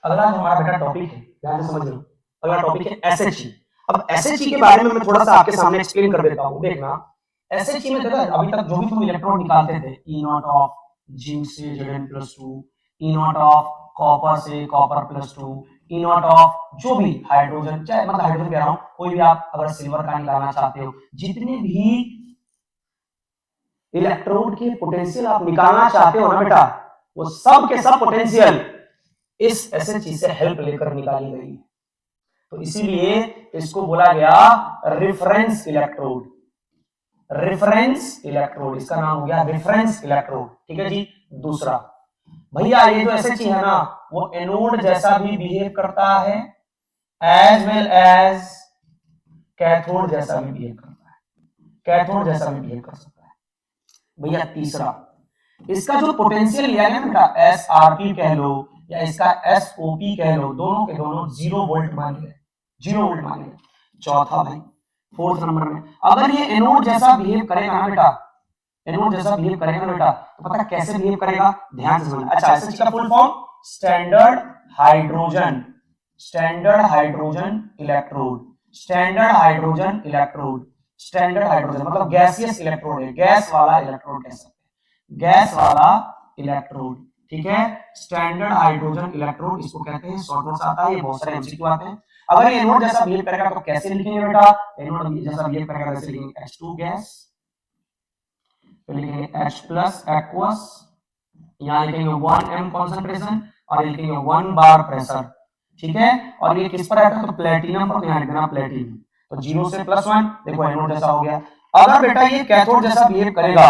[SPEAKER 1] अगला जो हमारा बेटा टॉपिक है ध्यान से समझ लो, अगला टॉपिक है एसएचई। अब एसएचई के बारे में मैं थोड़ा सा आपके सामने एक्सप्लेन कर देता हूं। देखना एसएचई में देखा अभी तक जो भी तुम इलेक्ट्रॉन निकालते थे, ई नॉट ऑफ जिंक से Zn+2, E naught of copper से कॉपर+2, ई नॉट ऑफ जो भी हाइड्रोजन, चाहे मतलब हाइड्रोजन कह रहा हूं, कोई भी आप अगर सिल्वर का निकालना चाहते हो, जितने भी इलेक्ट्रोड के पोटेंशियल आप निकालना चाहते हो ना बेटा, वो सब के सब पोटेंशियल इस एसएचई से हेल्प लेकर निकाली गई। तो इसीलिए इसको बोला गया रेफरेंस इलेक्ट्रोड। रेफरेंस इलेक्ट्रोड, इसका नाम हो गया रेफरेंस इलेक्ट्रोड। ठीक है जी, दूसरा भैया ये जो एसएचई है ना वो एनोड जैसा भी बिहेव करता है एज वेल एज कैथोड जैसा भी बिहेव करता है, कैथोड जैसा भी बिहेव कर सकता है। भैया तीसरा, इसका जो पोटेंशियल लिया गया बेटा एसआरपी कह लो या इसका एसओपी कह लो, दोनों के दोनों 0 वोल्ट मान गए, 0 वोल्ट मान गए। चौथा भाई, फोर्थ नंबर में अगर ये एनोड जैसा बिहेव करेगा ना बेटा, एनोड जैसा बिहेव करेगा बेटा, तो पता है कैसे बिहेव करेगा? ध्यान से समझना। अच्छा, एसएचई का full form standard hydrogen standard hydrogen electrode, standard hydrogen electrode, standard hydrogen मतलब गैसियस इलेक्ट्रोड है, गैस वाला इलेक्ट्रोड कह सकते हैं, गैस वाला इलेक्ट्रोड, ठीक है। स्टैंडर्ड हाइड्रोजन इलेक्ट्रोड इसको कहते हैं, शॉर्ट नोट्स आता है, ये बहुत सारे एमसीक्यू आते हैं। अगर ये एनोड जैसा बिहेव करेगा तो कैसे लिखेंगे बेटा, एनोड जैसा बिहेव करेगा वैसे लिखेंगे H2 गैस, फिर लिखेंगे H प्लस एक्वस, यहाँ लिखेंगे 1m कॉन्सेंट्रेशन और लिखेंगे 1 बार प्रेशर, ठीक है। और ये किस पर रहता है तो प्लेटिनम पर, तो यहाँ लिखना प्लेटिनम, तो 0 से +1 देखो एनोड जैसा हो गया। अगर बेटा ये कैथोड जैसा बिहेव करेगा,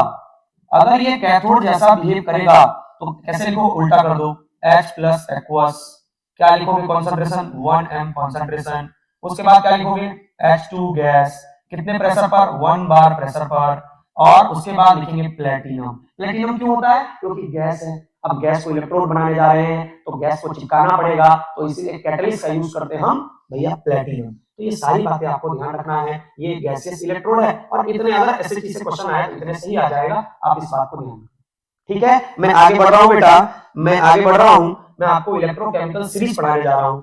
[SPEAKER 1] अगर ये कैथोड जैसा बिहेव करेगा तो कैसे लिखो, उल्टा कर दो, H प्लस एक्वस, क्या लिखोगे कॉन्सेंट्रेशन 1m कॉन्सेंट्रेशन, उसके बाद क्या लिखोगे H2 गैस, कितने प्रेशर पर 1 बार प्रेशर पर, और उसके बाद लिखेंगे प्लेटिनम। प्लेटिनम क्यों होता है, क्योंकि गैस है, अब गैस को इलेक्ट्रोड बनाने जा रहे हैं तो गैस को चिपकाना पड़ेगा, तो इसीलिए कैटलिस्ट का यूज करते हैं हम भैया प्लेटिनम। तो ये सारी बातें आपको ध्यान रखना है, ये गैसियस इलेक्ट्रोड है और इतने अगर एसएचजी से क्वेश्चन आए तो इतने से ही आ जाएगा, आप इस बात को ध्यान रखना, ठीक है। मैं आगे बढ़ रहा हूं बेटा, मैं आगे बढ़ रहा हूं, मैं आपको इलेक्ट्रोकेमिकल सीरीज पढ़ाने जा रहा हूं।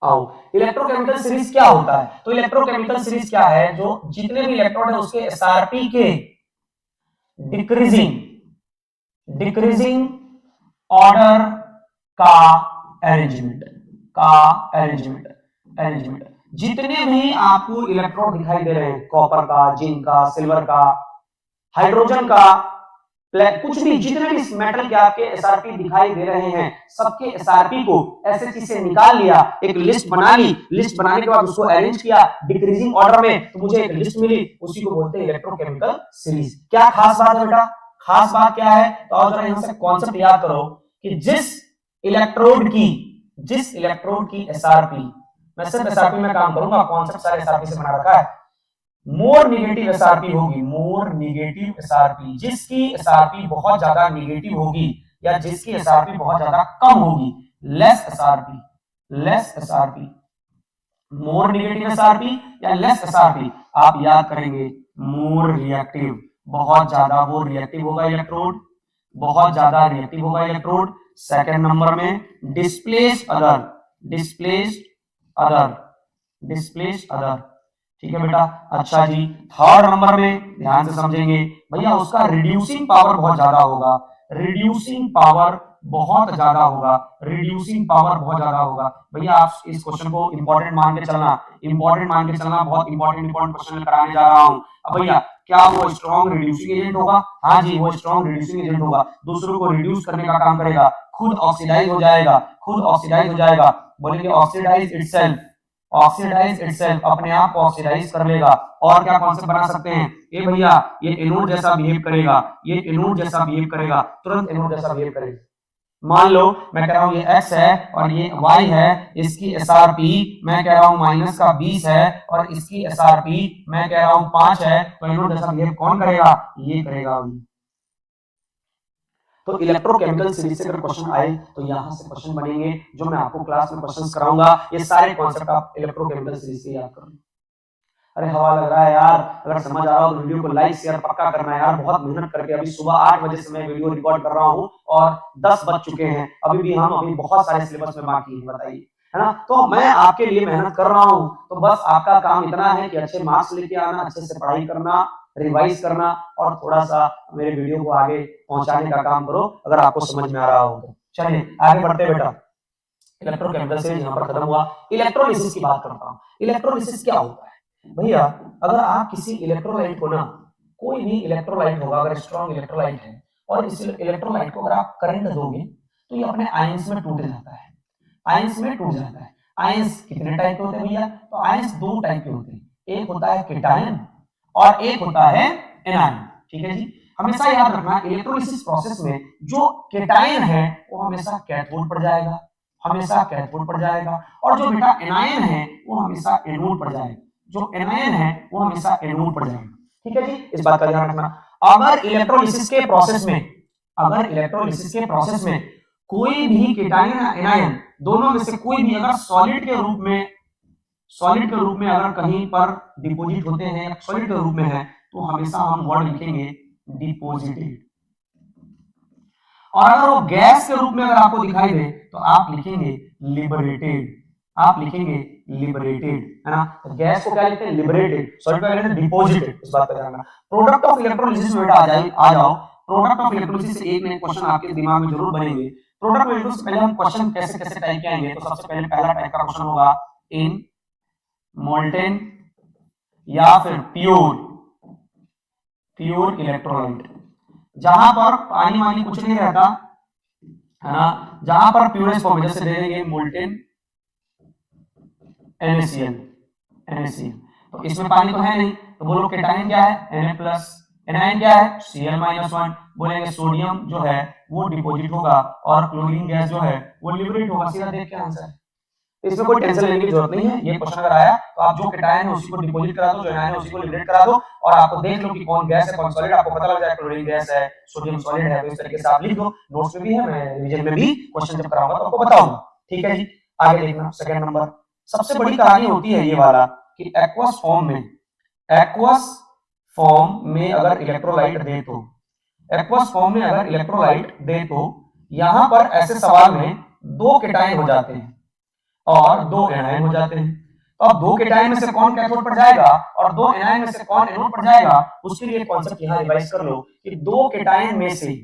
[SPEAKER 1] आओ, इलेक्ट्रोकेमिकल सीरीज क्या होता है, तो इलेक्ट्रोकेमिकल सीरीज क्या है, जो जितने भी इलेक्ट्रोड है उसके एसआरपी के डिक्रीजिंग ऑर्डर का अरेंजमेंट, जितने भी आपको इलेक्ट्रोड दिखाई दे रहे हैं, कॉपर का, जिंक का, सिल्वर का, हाइड्रोजन का, कुछ भी जितने भी मेटल के आपके एसआरपी दिखाई दे रहे हैं, सबके एसआरपी को एसएचजी से निकाल लिया, एक लिस्ट बना ली, लिस्ट बनाने के बाद उसको अरेंज किया डिक्रीजिंग ऑर्डर में, तो मुझे एक लिस्ट मिली, उसी को बोलते हैं इलेक्ट्रोकेमिकल सीरीज। क्या खास बात है बेटा, खास बात क्या है, तो आओ जरा यहां से कॉन्सेप्ट याद करो कि जिस इलेक्ट्रोड की एसआरपी, मैं सिर्फ एसआरपी में काम करूंगा, कॉन्सेप्ट सारे एसआरपी से बना रखा है, मोर निगेटिव एसआरपी होगी, मोर निगेटिव एसआरपी, जिसकी एसआरपी बहुत ज्यादा निगेटिव होगी या जिसकी एसआरपी बहुत ज्यादा कम होगी, लेस एसआरपी, मोर निगेटिव एसआरपी या लेस एसआरपी, आप याद करेंगे मोर रिएक्टिव, बहुत ज्यादा वो रिएक्टिव होगा इलेक्ट्रोड, बहुत ज्यादा रिएक्टिव होगा इलेक्ट्रोड। सेकंड नंबर में डिस्प्लेस्ड अदर, ठीक है बेटा। अच्छा जी, थर्ड नंबर में ध्यान से समझेंगे भैया, उसका रिड्यूसिंग पावर बहुत ज्यादा होगा, रिड्यूसिंग पावर बहुत ज्यादा होगा। भैया आप इस क्वेश्चन को इंपॉर्टेंट मान के चलना, बहुत इंपॉर्टेंट क्वेश्चन कराने जा रहा हूं। अब भैया क्या वो स्ट्रॉन्ग रिड्यूसिंग एजेंट होगा, हाँ जी वो स्ट्रॉन्ग रिड्यूसिंग एजेंट होगा, दूसरों को रिड्यूस करने का काम करेगा, खुद ऑक्सीडाइज हो जाएगा, बोलेंगे ऑक्सीडाइज इटसेल्फ, अपने आप को ऑक्सीडाइज कर लेगा। और क्या कॉन्सेप्ट बना सकते हैं, ये भैया ये एनोड जैसा बिहेव करेगा, तुरंत एनोड जैसा बिहेव करेगा। मान लो मैं कह रहा हूं ये x है और ये y है, इसकी एसआरपी मैं कह रहा हूं -20 है और इसकी एसआरपी मैं कह रहा हूं 5 है, तो एनोड जैसा बिहेव कौन करेगा, ये करेगा। तो इलेक्ट्रोकेमिकल सीरीज से अगर क्वेश्चन आए तो यहां से क्वेश्चन बनेंगे, जो मैं आपको क्लास में क्वेश्चंस कराऊंगा, ये सारे कॉन्सेप्ट आप इलेक्ट्रोकेमिकल सीरीज से याद करेंगे। अरे हवा लग रहा है यार, अगर समझ आ रहा हो तो वीडियो को लाइक शेयर पक्का करना है यार, बहुत मेहनत करके अभी सुबह 8 बजे से मैं वीडियो रिकॉर्ड कर रहा हूं और 10 बज चुके हैं, अभी बहुत सारे सिलेबस में बाकी है, बताइए, है ना। तो मैं आपके लिए मेहनत कर रहा हूं, तो बस आपका काम इतना है कि अच्छे मार्क्स लेके आना, अच्छे से पढ़ाई करना, रिवाइज करना और थोड़ा सा मेरे वीडियो को आगे पहुंचाने का काम करो, अगर आपको समझ में आ रहा हो तो। चलिए आगे बढ़ते बेटा, इलेक्ट्रोकेमिकल सीरीज यहां पर खत्म हुआ। इलेक्ट्रोलिसिस की बात करता हूं। इलेक्ट्रोलिसिस क्या होता है भैया, अगर आप किसी इलेक्ट्रोलाइट को ना, कोई भी इलेक्ट्रोलाइट होगा अगर स्ट्रॉन्ग इलेक्ट्रोलाइट है और इस इलेक्ट्रोलाइट को अगर आप करंट दोगे तो ये अपने आयंस में टूट जाता है, आयंस कितने टाइप के होते हैं भैया, तो आयंस दो टाइप के होते हैं, एक होता है केटायन और एक होता है एनायन, ठीक है जी। हमेशा याद रखना इलेक्ट्रोलिसिस प्रोसेस में जो केटायन है वो हमेशा कैथोड पर जाएगा, और जो बेटा एनायन है वो हमेशा एनोड पर जाएगा, ठीक है जी, इस बात का ध्यान रखना। अगर इलेक्ट्रोलिसिस के प्रोसेस में कोई भी केटायन या एनायन दोनों में से कोई भी अगर सॉलिड के रूप में अगर कहीं पर डिपॉजिट होते हैं, सॉलिड के रूप में है, तो हमेशा हम वर्ड लिखेंगे डिपॉजिटेड। और अगर वो गैस के रूप में अगर आपको दिखाई दे तो आप लिखेंगे लिबरेटेड, आप लिखेंगे लिबरेटेड, है ना। तो गैस को क्या लिखते हैं, लिबरेटेड, सॉलिड को क्या लिखते हैं, डिपॉजिटेड। इस बात पे ध्यान रखना। प्रोडक्ट ऑफ इलेक्ट्रोलिसिस में बेटा आ जाओ। प्रोडक्ट ऑफ इलेक्ट्रोलिसिस से एक ना एक क्वेश्चन आपके दिमाग में जरूर बनेंगे। प्रोडक्ट ऑफ इलेक्ट्रोलिसिस से पहले हम क्वेश्चन कैसे कैसे टाइप के आएंगे, तो सबसे पहले पहला टाइप का क्वेश्चन होगा इन मोल्टेन या फिर प्योर इलेक्ट्रोलाइट, जहां पर पानी वानी कुछ नहीं रहता, है ना, जहां पर प्योरेस्ट फॉर्म, जैसे दे देंगे मोल्टेन NaCl, तो इसमें पानी तो है नहीं, तो बोलो केटाइन क्या है, Na+, एनायन क्या है, Cl-1, बोलेंगे सोडियम जो है वो डिपॉजिट होगा और क्लोरीन गैस जो है वो लिबरेट होगा। सीधा देख के आंसर है, इसमें कोई टेंशन लेने की जरूरत नहीं है। ये क्वेश्चन अगर आया तो आप जो केटाइन है उसी को डिपॉजिट करा दो, जो एनायन है उसी को लिबरेट करा दो, और आपको देख लो कि कौन गैस है कौन सॉलिड, आपको पता लग जाए क्लोरीन गैस है सोडियम सॉलिड है। तो इस तरीके से आप लिख दो, नोट्स में भी है, मैं रिवीजन में भी क्वेश्चन जब कराऊंगा तो आपको बताऊंगा। ठीक है जी, आगे देखना। सेकंड नंबर, सबसे बड़ी कहानी होती है ये वाला कि एक्वस फॉर्म में अगर इलेक्ट्रोलाइट दे तो, एक्वस फॉर्म में अगर इलेक्ट्रोलाइट दे तो यहां पर ऐसे सवाल में दो केटाइन हो जाते हैं और दो एनायन हो जाते हैं। तो अब दो केटाइन में से कौन कैथोड पर जाएगा और दो एनायन में से कौन एनोड पर जाएगा, उसके लिए कॉन्सेप्ट यहां रिवाइज कर लो कि दो केटाइन में से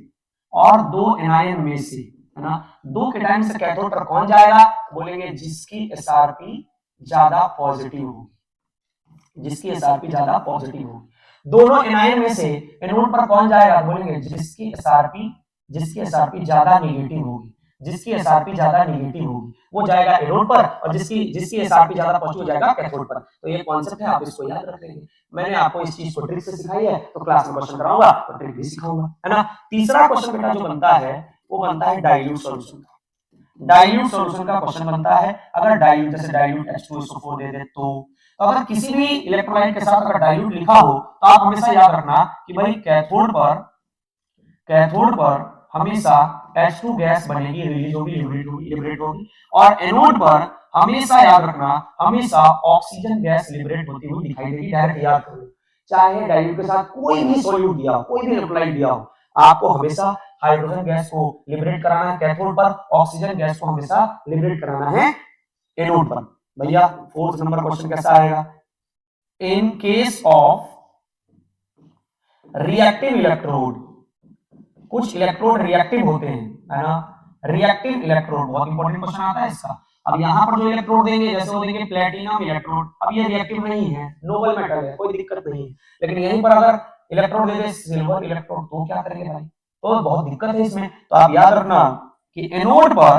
[SPEAKER 1] और दो एनायन में से, है ना, दो केटाइन से कैथोड पर कौन जाएगा, बोलेंगे जिसकी एसआरपी ज्यादा पॉजिटिव हो, जिसकी एसआरपी ज्यादा पॉजिटिव हो। दोनों एनायन में से एनोड पर कौन जाएगा, बोलेंगे जिसकी एसआरपी ज्यादा नेगेटिव होगी, जिसकी एसआरपी ज्यादा नेगेटिव होगी वो जाएगा एनोड पर, और जिसकी एसआरपी ज्यादा पॉजिटिव जाएगा कैथोड पर। तो ये कॉन्सेप्ट है, आप इसको याद रख लेंगे। मैंने आपको इस चीज को ट्रिक से सिखाई है, तो क्लास में क्वेश्चन कराऊंगा तो ट्रिक भी सिखाऊंगा, है ना। तीसरा क्वेश्चन बेटा जो बनता है वो बनता है डाइल्यूट सॉल्यूशन का। डाइल्यूट सॉल्यूशन का क्वेश्चन बनता है, अगर डाइल्यूट जैसे डाइल्यूट H2SO4 दे दे तो अगर किसी भी इलेक्ट्रोलाइट के साथ अगर डाइल्यूट लिखा हो तो आप हमेशा याद रखना कि भाई कैथोड पर हमेशा H2 गैस बनेगी, रिलीज होगी, लिबरेट होगी, और एनोड पर हमेशा याद रखना, हमेशा ऑक्सीजन गैस लिबरेट होती हुई दिखाई देगी। डायरेक्ट याद करो, चाहे डाइल्यूट के साथ कोई भी सॉल्यूट दिया हो, कोई भी इलेक्ट्रोलाइट दिया हो, आपको हमेशा हाइड्रोजन गैस को लिबरेट कराना है कैथोड पर, ऑक्सीजन गैस को हमेशा लिबरेट कराना है एनोड पर। भैया फोर्थ नंबर क्वेश्चन कैसा आएगा, in case of reactive electrode, कुछ इलेक्ट्रोड रिएक्टिव होते हैं, है ना, रिएक्टिव इलेक्ट्रोड बहुत इंपॉर्टेंट क्वेश्चन आता है इसका। अब यहां पर जो इलेक्ट्रोड देंगे, जैसे वो देंगे प्लेटिनम इलेक्ट्रोड, अब ये रिएक्टिव नहीं है, नोबल मेटल है, कोई दिक्कत नहीं है, लेकिन यहीं पर अगर इलेक्ट्रोड दे दे सिल्वर इलेक्ट्रोड तो क्या करेंगे भाई, तो बहुत दिक्कत है इसमें। तो आप याद रखना कि एनोड पर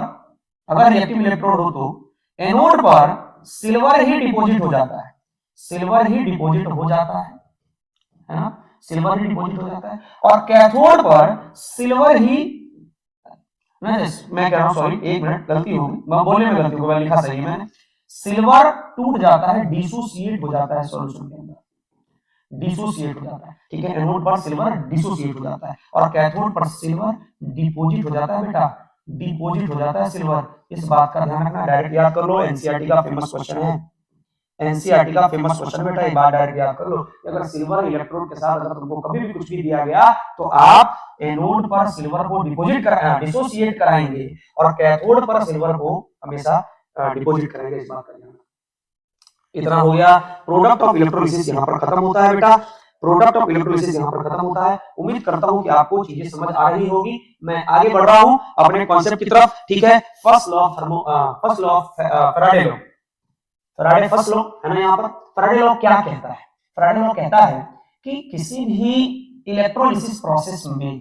[SPEAKER 1] अगर रिएक्टिव इलेक्ट्रोड हो तो एनोड पर सिल्वर ही डिपॉजिट हो जाता है, सिल्वर ही डिपॉजिट हो जाता है ना, सिल्वर ही डिपॉजिट हो जाता है, और कैथोड पर सिल्वर ही, मैं कह रहा हूं सॉरी, एक मिनट गलती होगी, मैं बोलने में गलती होगी, लिखा सही है मैंने, सिल्वर टूट जाता है, डिसोसिएट हो जाता है सॉल्यूशन के अंदर, डिसोसिएट हो जाता है, ठीक है। एनोड पर सिल्वर डिसोसिएट हो जाता है और कैथोड पर सिल्वर डिपॉजिट हो जाता है बेटा, डिपॉजिट हो जाता है सिल्वर। इस बात का ध्यान रखना, डायरेक्ट याद कर लो, एनसीईआरटी का फेमस क्वेश्चन है, एनसीईआरटी का फेमस क्वेश्चन बेटा, एक बात डायरेक्ट याद कर लो, अगर सिल्वर इलेक्ट्रोड के साथ अगर तुमको कभी भी कुछ भी दिया गया तो आप एनोड पर सिल्वर को डिसोसिएट कराएंगे और कैथोड पर सिल्वर को हमेशा डिपॉजिट करेंगे। इस बात का ध्यान, इतना हो गया। प्रोडक्ट ऑफ इलेक्ट्रोलिसिस यहाँ पर खत्म होता है बेटा, प्रोडक्ट ऑफ इलेक्ट्रोलिसिस यहाँ पर खत्म होता है। उम्मीद करता हूँ कि आपको चीजें समझ आ रही होगी। मैं आगे बढ़ रहा हूँ अपने कॉन्सेप्ट की तरफ, ठीक है। First law of Faraday law, Faraday first law है ना। यहाँ पर फैराडे लॉ क्या कहता है, फैराडे लॉ कहता है कि किसी भी इलेक्ट्रोलिसिस प्रोसेस में,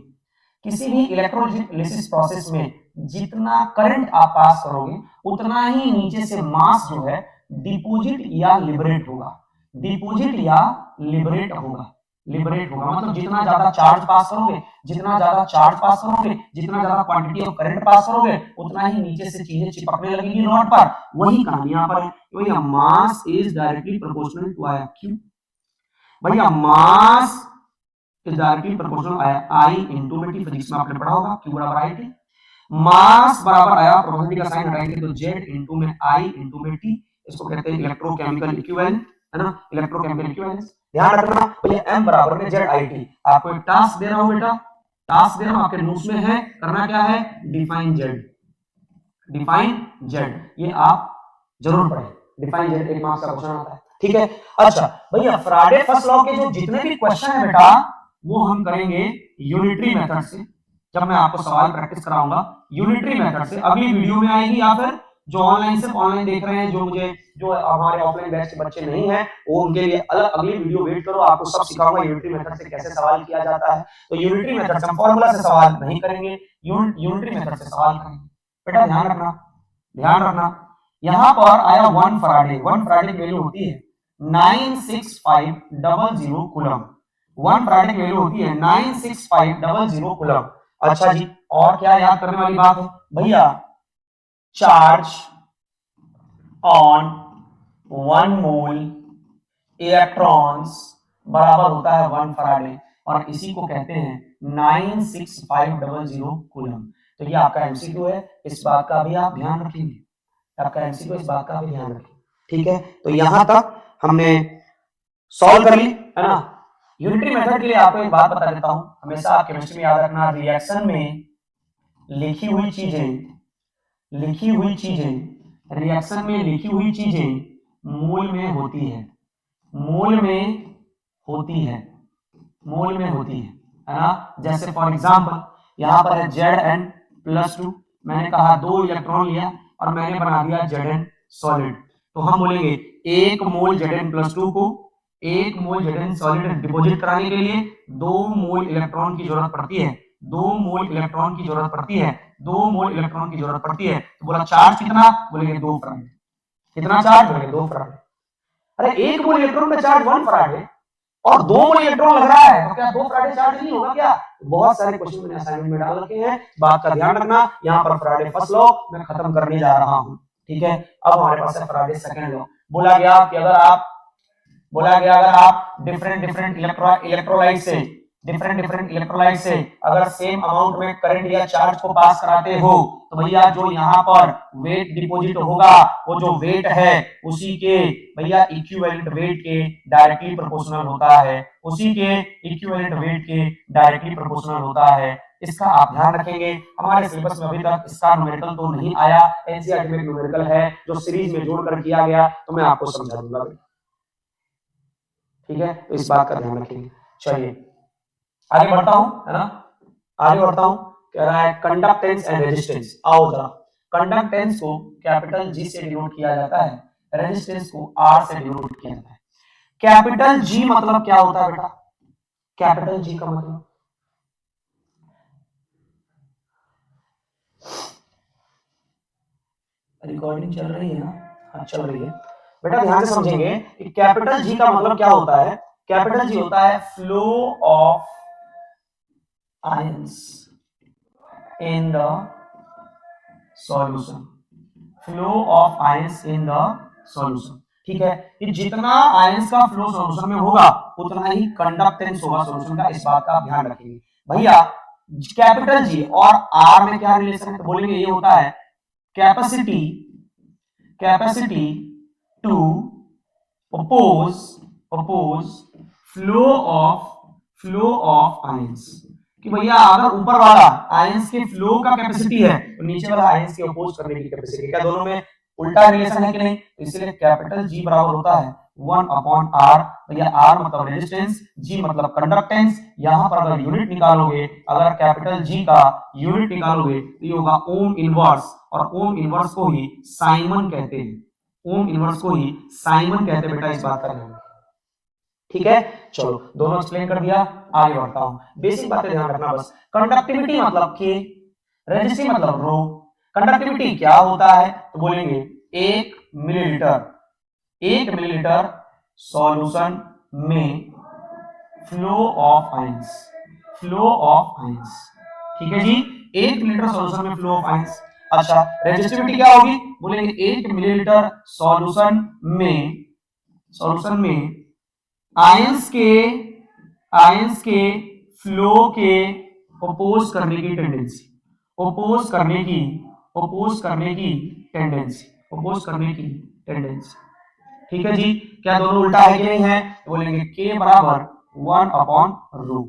[SPEAKER 1] किसी भी इलेक्ट्रोलिसिस प्रोसेस में जितना करंट आप पास करोगे उतना ही नीचे से मास जो है डिपॉजिट या लिबरेट होगा, डिपॉजिट या लिबरेट होगा, लिबरेट होगा मतलब जितना ज्यादा चार्ज पास करोगे, जितना ज्यादा चार्ज पास करोगे, जितना ज्यादा क्वांटिटी ऑफ करंट पास करोगे उतना ही नीचे से चीजें चिपकने लगेगी रॉड पर। वही कहानी यहाँ पर है, भैया mass is directly proportional to I Q, भैया mass is directly proportional I into T, physics में आपने पढ़ा होगा Q बराबर I T, मास बराबर आया प्रोबेबिलिटी का साइन हटाएंगे तो Z इनटू में I इनटू में T, इसको कहते हैं इलेक्ट्रोकेमिकल इक्विवेलेंस, है ना, इलेक्ट्रोकेमिकल इक्विवेलेंस। ध्यान रखना भैया M बराबर में ZIT, आपको एक टास्क दे रहा हूं बेटा, टास्क दे रहा हूं, आपके नोट्स में है, करना क्या है, डिफाइन जेड, डिफाइन जेड, ये आप जरूर पढ़ें। डिफाइन जेड 1 मार्क्स का क्वेश्चन आता है, ठीक है। अच्छा भैया, फ्राडे फर्स्ट लॉ के जो जितने भी क्वेश्चन है बेटा, वो हम करेंगे यूनिटरी मेथड से। जब मैं आपको सवाल प्रैक्टिस कराऊंगा यूनिटरी मेथड से, अगली वीडियो में आएगी, या फिर जो ऑनलाइन सिर्फ ऑनलाइन देख रहे हैं, जो हमारे ऑफलाइन बैच के बच्चे नहीं हैं, वो उनके लिए अलग अगली वीडियो वेट करो, आपको सब सिखाऊंगा यूनिटरी मेथड से कैसे सवाल किया जाता है। तो यूनिटरी मेथड से हम फॉर्मूला से सवाल नहीं करेंगे, यूनिटरी मेथड से सवाल करेंगे। बेटा ध्यान रखना, ध्यान रखना, यहां पर आया 1 फराडे, 1 फराडे की वैल्यू होती है 96500 कूलम, 1 फराडे की वैल्यू होती है 96500 कूलम। अच्छा जी, और क्या याद करने वाली बात है भैया, चार्ज ऑन 1 मोल इलेक्ट्रॉन्स बराबर होता है 1 फराडे, और इसी को कहते हैं 96500 कूलम। तो ये आपका एमसीक्यू है, इस बात का भी आप ध्यान रखेंगे, आपका एमसीक्यू इस बात का भी ध्यान रखेंगे, ठीक है। तो यहां तक हमने सॉल्व कर ली, है ना। यूनिटरी मेथड के लिए आपको एक बात बता देता हूं, हमेशा आप केमिस्ट्री में याद रखना, रिएक्शन में लिखी हुई चीजें, लिखी हुई चीजें, रिएक्शन में लिखी हुई चीजें मोल में होती है, मोल में होती है, मोल में होती है ना। जैसे फॉर एग्जांपल यहां पर है Zn+2, मैंने कहा 2 इलेक्ट्रॉन लिया और मैंने बना दिया Zn सॉलिड, तो हम बोलेंगे 1 मोल Zn+2 को, 1 मोल Zn सॉलिड डिपॉजिट कराने के लिए 2 मोल इलेक्ट्रॉन की जरूरत पड़ती है, 2 मोल इलेक्ट्रॉन की जरूरत पड़ती है, 2 मोल इलेक्ट्रॉन की जरूरत पड़ती है। तो बोला चार्ज कितना, बोलेंगे 2 फराड। कितना चार्ज, बोलेंगे 2 फराड। अरे 1 मोल इलेक्ट्रॉन का चार्ज 1 फराड है और 2 मोल इलेक्ट्रॉन लग रहा है, तो क्या 2 फराडे चार्ज नहीं होगा क्या? बहुत सारे क्वेश्चन मैंने असाइनमेंट में डाल रखे हैं, बात का ध्यान रखना। यहाँ पर फराडे फर्स्ट लॉ मैं खत्म करने जा रहा हूँ, ठीक है। अब हमारे पास है फराडे सेकंड लॉ। बोला गया कि अगर आप डिफरेंट डिफरेंट इलेक्ट्रोलाइट से, डिफरेंट इलेक्ट्रोलाइट से अगर सेम अमाउंट में करंट या चार्ज को पास कराते हो, तो भैया जो यहाँ पर वेट डिपॉजिट होगा, वो जो वेट है उसी के भैया इक्विवेलेंट वेट के डायरेक्टली प्रोपोर्शनल होता है, उसी के इक्विवेलेंट वेट के डायरेक्टली प्रोपोर्शनल होता है। इसका आप ध्यान रखेंगे। हमारे सिलेबस में अभी तक इसका न्यूमेरिकल तो नहीं आया, एनसीईआरटी में न्यूमेरिकल है जो सीरीज में जोड़कर किया गया, तो मैं आपको समझा दूंगा, ठीक है। तो इस बात का ध्यान रखेंगे। चलिए आगे बढ़ता हूं, है ना, आगे बढ़ता हूं। कह रहा है कंडक्टेंस एंड रेजिस्टेंस। आओ जरा, कंडक्टेंस को कैपिटल जी से डिनोट किया जाता है, रेजिस्टेंस को आर से डिनोट किया जाता है। कैपिटल जी मतलब क्या होता है बेटा, कैपिटल जी का मतलब, रिकॉर्डिंग चल रही है ना, हाँ चल रही है बेटा, ध्यान से समझेंगे कि कैपिटल जी का मतलब क्या होता है। कैपिटल जी होता है flow of ions in the solution, flow of ions in the solution, ठीक है। कि जितना आयंस का फ्लो सॉल्यूशन में होगा उतना ही कंडक्टेंस होगा सॉल्यूशन का, इस बात का आप ध्यान रखेंगे भैया। कैपिटल जी और आर में क्या रिलेशन है, तो बोलेंगे ये होता है capacity, capacity to oppose flow of ions, कि भैया अगर ऊपर वाला आयंस के फ्लो का कैपेसिटी है तो नीचे वाला आयंस के अपोज करने की कैपेसिटी, क्या दोनों में उल्टा रिलेशन है कि नहीं। तो इसलिए कैपिटल जी बराबर होता है 1/r। भैया आर मतलब रेजिस्टेंस, जी मतलब कंडक्टेंस। यहां पर अगर यूनिट निकालोगे, अगर कैपिटल जी का यूनिट निकालोगे तो ये होगा ओम इनवर्स, और ओम इनवर्स को ही साइमन कहते हैं, ओम इनवर्स को ही साइमन कहते हैं बेटा, इस बात का ध्यान, ठीक है। चलो दोनों एक्सप्लेन कर दिया, आगे बढ़ता हूं। बेसिक बातें ध्यान रखना बस। कंडक्टिविटी मतलब के, रेजिस्टिविटी मतलब रो। कंडक्टिविटी क्या होता है, तो बोलेंगे 1 मिलीलीटर, 1 मिलीलीटर सॉल्यूशन में flow of ions, flow of ions, ठीक है जी। 1 मिलीलीटर सॉल्यूशन में फ्लो ऑफ आयंस। अच्छा रेजिस्टिविटी क्या होगी, बोलेंगे 1 मिलीलीटर सॉल्यूशन में, सॉल्यूशन में आयंस के फ्लो के अपोज करने की टेंडेंसी, अपोज करने की टेंडेंसी, अपोज करने की टेंडेंसी, ठीक है जी। क्या दोनों उल्टा है कि नहीं है, बोलेंगे के बराबर 1/रो,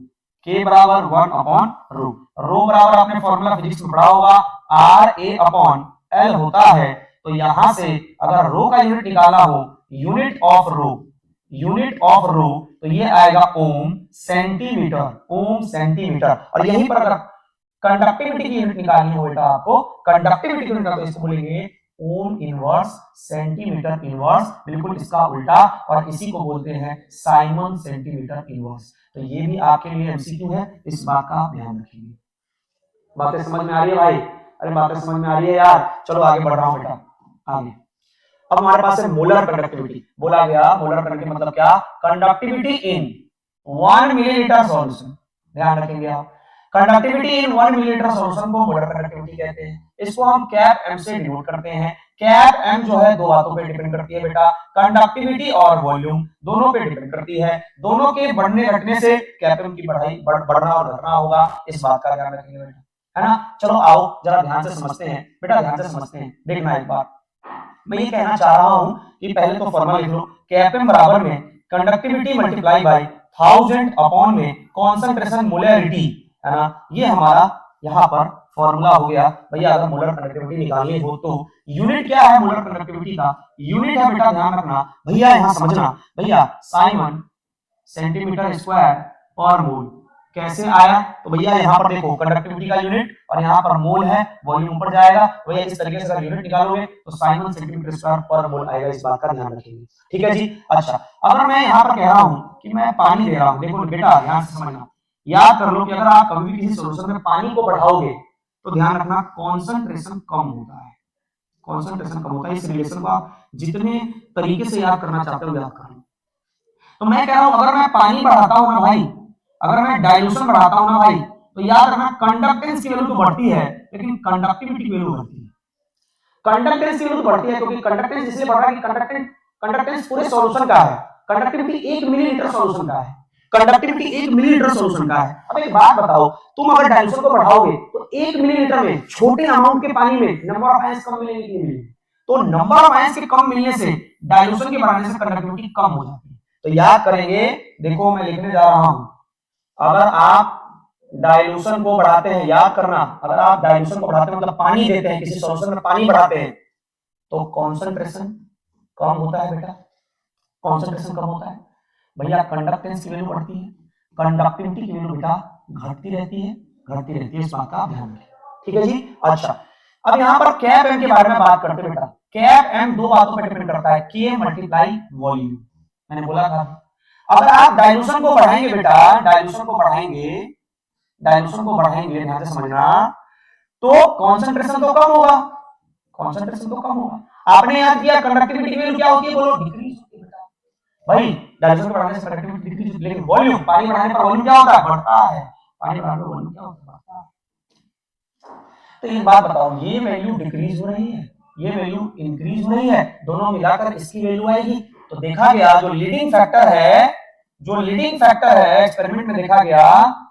[SPEAKER 1] K बराबर 1 अपॉन रो। रो बराबर आपने फॉर्मूला फिजिक्स में पढ़ा होगा RA अपॉन L होता है। तो यहां से अगर रो का यूनिट निकालना हो, unit of rho, unit of rho, तो ये आएगा ओम सेंटीमीटर, ओम सेंटीमीटर। और यहीं पर अगर कंडक्टिविटी की यूनिट निकालनी हो बेटा आपको, कंडक्टिविटी की यूनिट तो इसको बोलेंगे ओम इनवर्स सेंटीमीटर इनवर्स, बिल्कुल इसका उल्टा, और इसी को बोलते हैं साइमन सेंटीमीटर इनवर्स। तो ये भी आपके लिए एमसीक्यू है, इस बात का ध्यान रखिए। बातें समझ में आ रही है भाई? अरे बातें समझ में आ रही है यार? चलो आगे बढ़ रहा हूं बेटा, आगे। अब हमारे पास है मोलर कंडक्टिविटी। बोला गया मोलर कंडक्टिविटी मतलब क्या? कंडक्टिविटी इन 1 मिलीलीटर सॉल्यूशन। ध्यान रखेंगे आप, कंडक्टिविटी इन 1 मिलीलीटर सॉल्यूशन को मोलर कंडक्टिविटी कहते हैं। इसको हम कैप एम से डिनोट करते हैं। कैप एम जो है दो बातों पे डिपेंड करती है बेटा, कंडक्टिविटी और वॉल्यूम दोनों पे डिपेंड करती है। दोनों के बढ़ने घटने से कैप एम की बढ़ना और घटना होगा, इस बात का ध्यान रखेंगे बेटा, है ना। चलो आओ जरा ध्यान से समझते हैं बेटा, ध्यान से समझते हैं। देखना एक बार, मैं ये कहना चाह रहा हूं कि पहले तो फॉर्मूला लिख लो, कैप एम बराबर में कंडक्टिविटी मल्टीप्लाई बाय 1000 अपॉन में कंसंट्रेशन मोलरिटी, है ना। ये हमारा यहाँ पर फॉर्मूला हो गया। भैया अगर मोलर कंडक्टिविटी निकालनी हो तो यूनिट क्या है मोलर कंडक्टिविटी का? यूनिट है बेटा, ध्यान रखना भैया, यहाँ समझना भैया, साइमन सेंटीमीटर स्क्वायर पर मोल। कैसे आया? तो भैया यहाँ पर देखो कंडक्टिविटी का यूनिट और यहाँ पर मोल है, वॉल्यूम ऊपर जाएगा। भैया इस तरीके से अगर यूनिट निकालोगे तो साइमन सेंटीमीटर स्क्वायर पर मोल आएगा, इस बात का ध्यान रखेंगे। ठीक है जी। अच्छा, अगर मैं यहाँ पर कह रहा हूँ कि मैं पानी दे रहा हूँ, देखो बेटा ध्यान से समझना, याद कर लो कि अगर आप कभी भी किसी सॉल्यूशन में पानी को बढ़ाओगे तो ध्यान रखना कॉन्सेंट्रेशन कम होता है, कॉन्सेंट्रेशन कम होता है। इस रिलेशन को आप जितने तरीके से याद करना चाहते हो याद कर लो। तो मैं कह रहा हूं अगर मैं पानी बढ़ाता हूं ना भाई, अगर मैं डाइल्यूशन बढ़ाता हूं ना भाई, तो याद रखना कंडक्टेंस की वैल्यू तो बढ़ती है लेकिन कंडक्टिविटी की वैल्यू बढ़ती है। कंडक्टेंस की वैल्यू तो बढ़ती है क्योंकि कंडक्टेंस इसलिए बढ़ रहा है कि कंडक्टेंस पूरे सॉल्यूशन का है, कंडक्टिविटी 1 मिलीलीटर सॉल्यूशन का है, कंडक्टिविटी 1 मिलीलीटर सॉल्यूशन का है। अब एक बात बताओ, तुम अगर डाइल्यूशन को बढ़ाओगे तो 1 मिलीलीटर में छोटे अमाउंट के पानी में नंबर ऑफ आयंस कम मिलेंगे कि नहीं मिलेंगे? तो नंबर ऑफ आयंस के कम मिलने से डाइल्यूशन के बढ़ाने से कंडक्टिविटी कम हो जाती है। तो याद करेंगे, देखो मैं लिखने जा रहा हूं, अगर आप डाइल्यूशन को बढ़ाते हैं, याद करना, अगर आप डाइल्यूशन को बढ़ाते हैं मतलब पानी देते हैं, किसी सॉल्यूशन में पानी बढ़ाते हैं तो कॉन्सेंट्रेशन कम होता है बेटा, कॉन्सेंट्रेशन कम होता है। भैया कंडक्टेंस की वैल्यू बढ़ती है, कंडक्टिविटी की वैल्यू बेटा घटती रहती है, घटती रहती है, इस बात का ध्यान रखें। ठीक है जी। अच्छा, अब यहां पर कैप एम के बारे में बात करते हैं बेटा। कैप एम दो बातों पर डिपेंड करता है, के मल्टीप्लाई वॉल्यूम, मैंने बोला था। अगर आप डाइल्यूशन को बढ़ाएंगे बेटा, डाइल्यूशन को बढ़ाएंगे, डाइल्यूशन को बढ़ाएंगे, ध्यान से समझना, तो कॉन्सेंट्रेशन तो कम होगा, कॉन्सेंट्रेशन तो कम होगा। आपने याद किया कंडक्टिविटी की वैल्यू क्या होती है, बोलो डिक्रीज होती है बेटा। भाई डाइल्यूशन को बढ़ाने से कंडक्टिविटी डिक्रीज होती है, लेकिन वॉल्यूम, पानी बढ़ाने पर वॉल्यूम क्या होता है, बढ़ता है। पानी बढ़ाने पर वॉल्यूम क्या होता है, बढ़ता है। तो एक बात बताओ, ये वैल्यू डिक्रीज हो रही है, ये वैल्यू इंक्रीज हो रही है, दोनों मिलाकर इसकी वैल्यू आएगी। तो देखा गया जो लीडिंग फैक्टर है, जो लीडिंग फैक्टर है एक्सपेरिमेंट में देखा गया,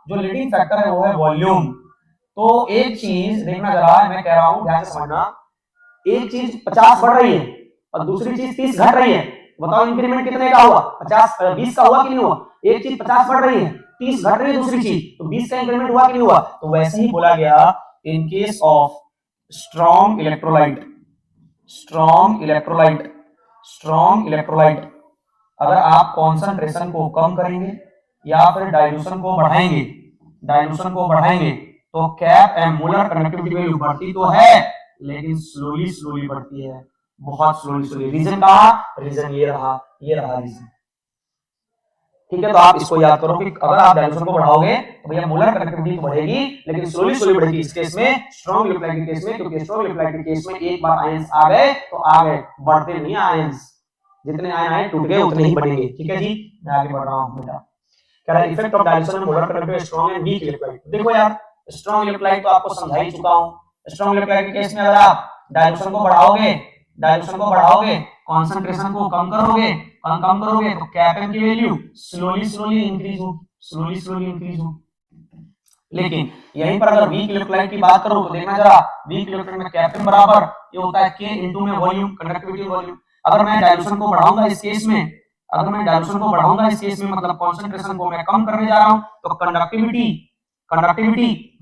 [SPEAKER 1] जो लीडिंग फैक्टर है वो है वॉल्यूम। तो एक चीज देखना जरा, मैं कह रहा हूं ध्यान से समझना, एक चीज 50 बढ़ रही है और दूसरी चीज 30 घट रही है, बताओ इंक्रीमेंट कितने का हुआ, 50 20 का हुआ कि नहीं हुआ? एक चीज 50 बढ़ रही है, 30 घट रही है दूसरी चीज, तो 20 का इंक्रीमेंट हुआ कि नहीं हुआ? तो वैसे ही बोला गया in case of strong electrolyte, strong electrolyte, strong electrolyte, अगर आप कॉन्सेंट्रेशन को कम करेंगे या फिर डाइल्यूशन को बढ़ाएंगे, डाइल्यूशन को बढ़ाएंगे तो cap m molar conductivity value बढ़ती तो है लेकिन स्लोली स्लोली बढ़ती है, बहुत स्लोली स्लोली। रीजन कहा, रीजन ये रहा, ये रहा रीजन। ठीक है, तो आप इसको याद करो कि अगर आप डाइल्यूशन को बढ़ाओगे तो भैया मोलर कंडक्टिविटी तो बढ़ेगी लेकिन स्लोली स्लोली बढ़ेगी। इस केस में, स्ट्रॉन्ग इलेक्ट्रोलाइट के केस में, क्योंकि स्ट्रॉन्ग इलेक्ट्रोलाइट के केस में एक बार आयंस आ गए तो आ गए, बढ़ते नहीं आयंस, जितने आयन आए टूट गए उतने ही बढ़ेंगे। ठीक है जी, मैं आगे बढ़ रहा हूं बेटा। कह रहा है effect of dilution on molar conductivity strong and weak electrolyte. देखो यार, स्ट्रॉन्ग इलेक्ट्रोलाइट तो आपको समझा ही चुका हूं। स्ट्रॉन्ग इलेक्ट्रोलाइट के केस में अगर आप डाइल्यूशन को बढ़ाओगे, डाइल्यूशन को बढ़ाओगे, कंसंट्रेशन को कम करोगे, कम करोगे तो कैप एम की वैल्यू स्लोली स्लोली इंक्रीज हो, स्लोली स्लोली इंक्रीज हो। लेकिन यहीं पर अगर वीक इलेक्ट्रोलाइट की बात करो तो देखना जरा, वीक इलेक्ट्रोलाइट में कैप एम बराबर ये होता है के इनटू में वॉल्यूम, कंडक्टिविटी वॉल्यूम। अगर मैं डाइल्यूशन को बढ़ाऊंगा इस केस में, अगर मैं डाइल्यूशन को बढ़ाऊंगा इस केस में, मतलब कॉन्सेंट्रेशन को मैं कम करने जा रहा हूं, तो कंडक्टिविटी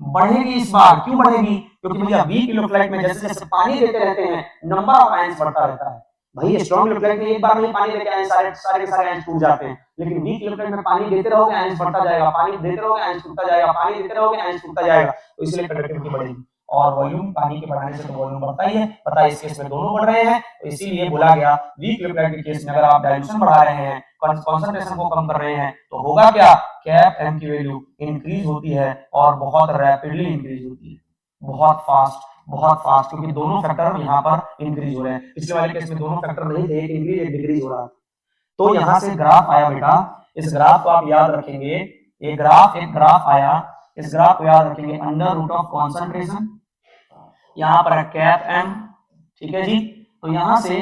[SPEAKER 1] बढ़ेगी इस बार। क्यों बढ़ेगी? क्योंकि भैया वीक इलेक्ट्रोलाइट में जैसे जैसे पानी देते रहते हैं नंबर ऑफ आयंस बढ़ता रहता है। भाई स्ट्रॉन्ग इलेक्ट्रोलाइट में एक बार में पानी देके आयंस सारे के सारे आयंस टूट जाते हैं, लेकिन वीक इलेक्ट्रोलाइट में पानी देते रहोगे आयंस बढ़ता जाएगा, पानी देते रहोगे आयंस टूटता जाएगा, पानी देते रहोगे आयंस टूटता जाएगा, तो इसलिए कंडक्टिविटी बढ़ेगी। और वॉल्यूम पानी के बढ़ाने से तो वॉल्यूम बढ़ता ही है, पता है इस केस में दोनों बढ़ रहे हैं, तो इसीलिए बोला गया वीक इलेक्ट्रोलाइट के केस में अगर आप डाइल्यूशन बढ़ा रहे हैं, कंसंट्रेशन को कम कर रहे हैं, तो होगा क्या? कैप एम की वैल्यू इंक्रीज होती है और बहुत रैपिडली इंक्रीज होती है, बहुत फास्ट, क्योंकि दोनों फैक्टर यहाँ पर इंक्रीज हो रहे हैं। पिछले वाले केस में दोनों फैक्टर नहीं थे, एक इंक्रीज एक डिक्रीज हो रहा है। तो यहाँ से ग्राफ आया बेटा, इस ग्राफ को आप याद रखेंगे, एक ग्राफ आया, इस ग्राफ को याद रखेंगे, अंडर रूट ऑफ कॉन्सेंट्रेशन, यहाँ पर कैप एम, ठीक है जी। तो यहाँ से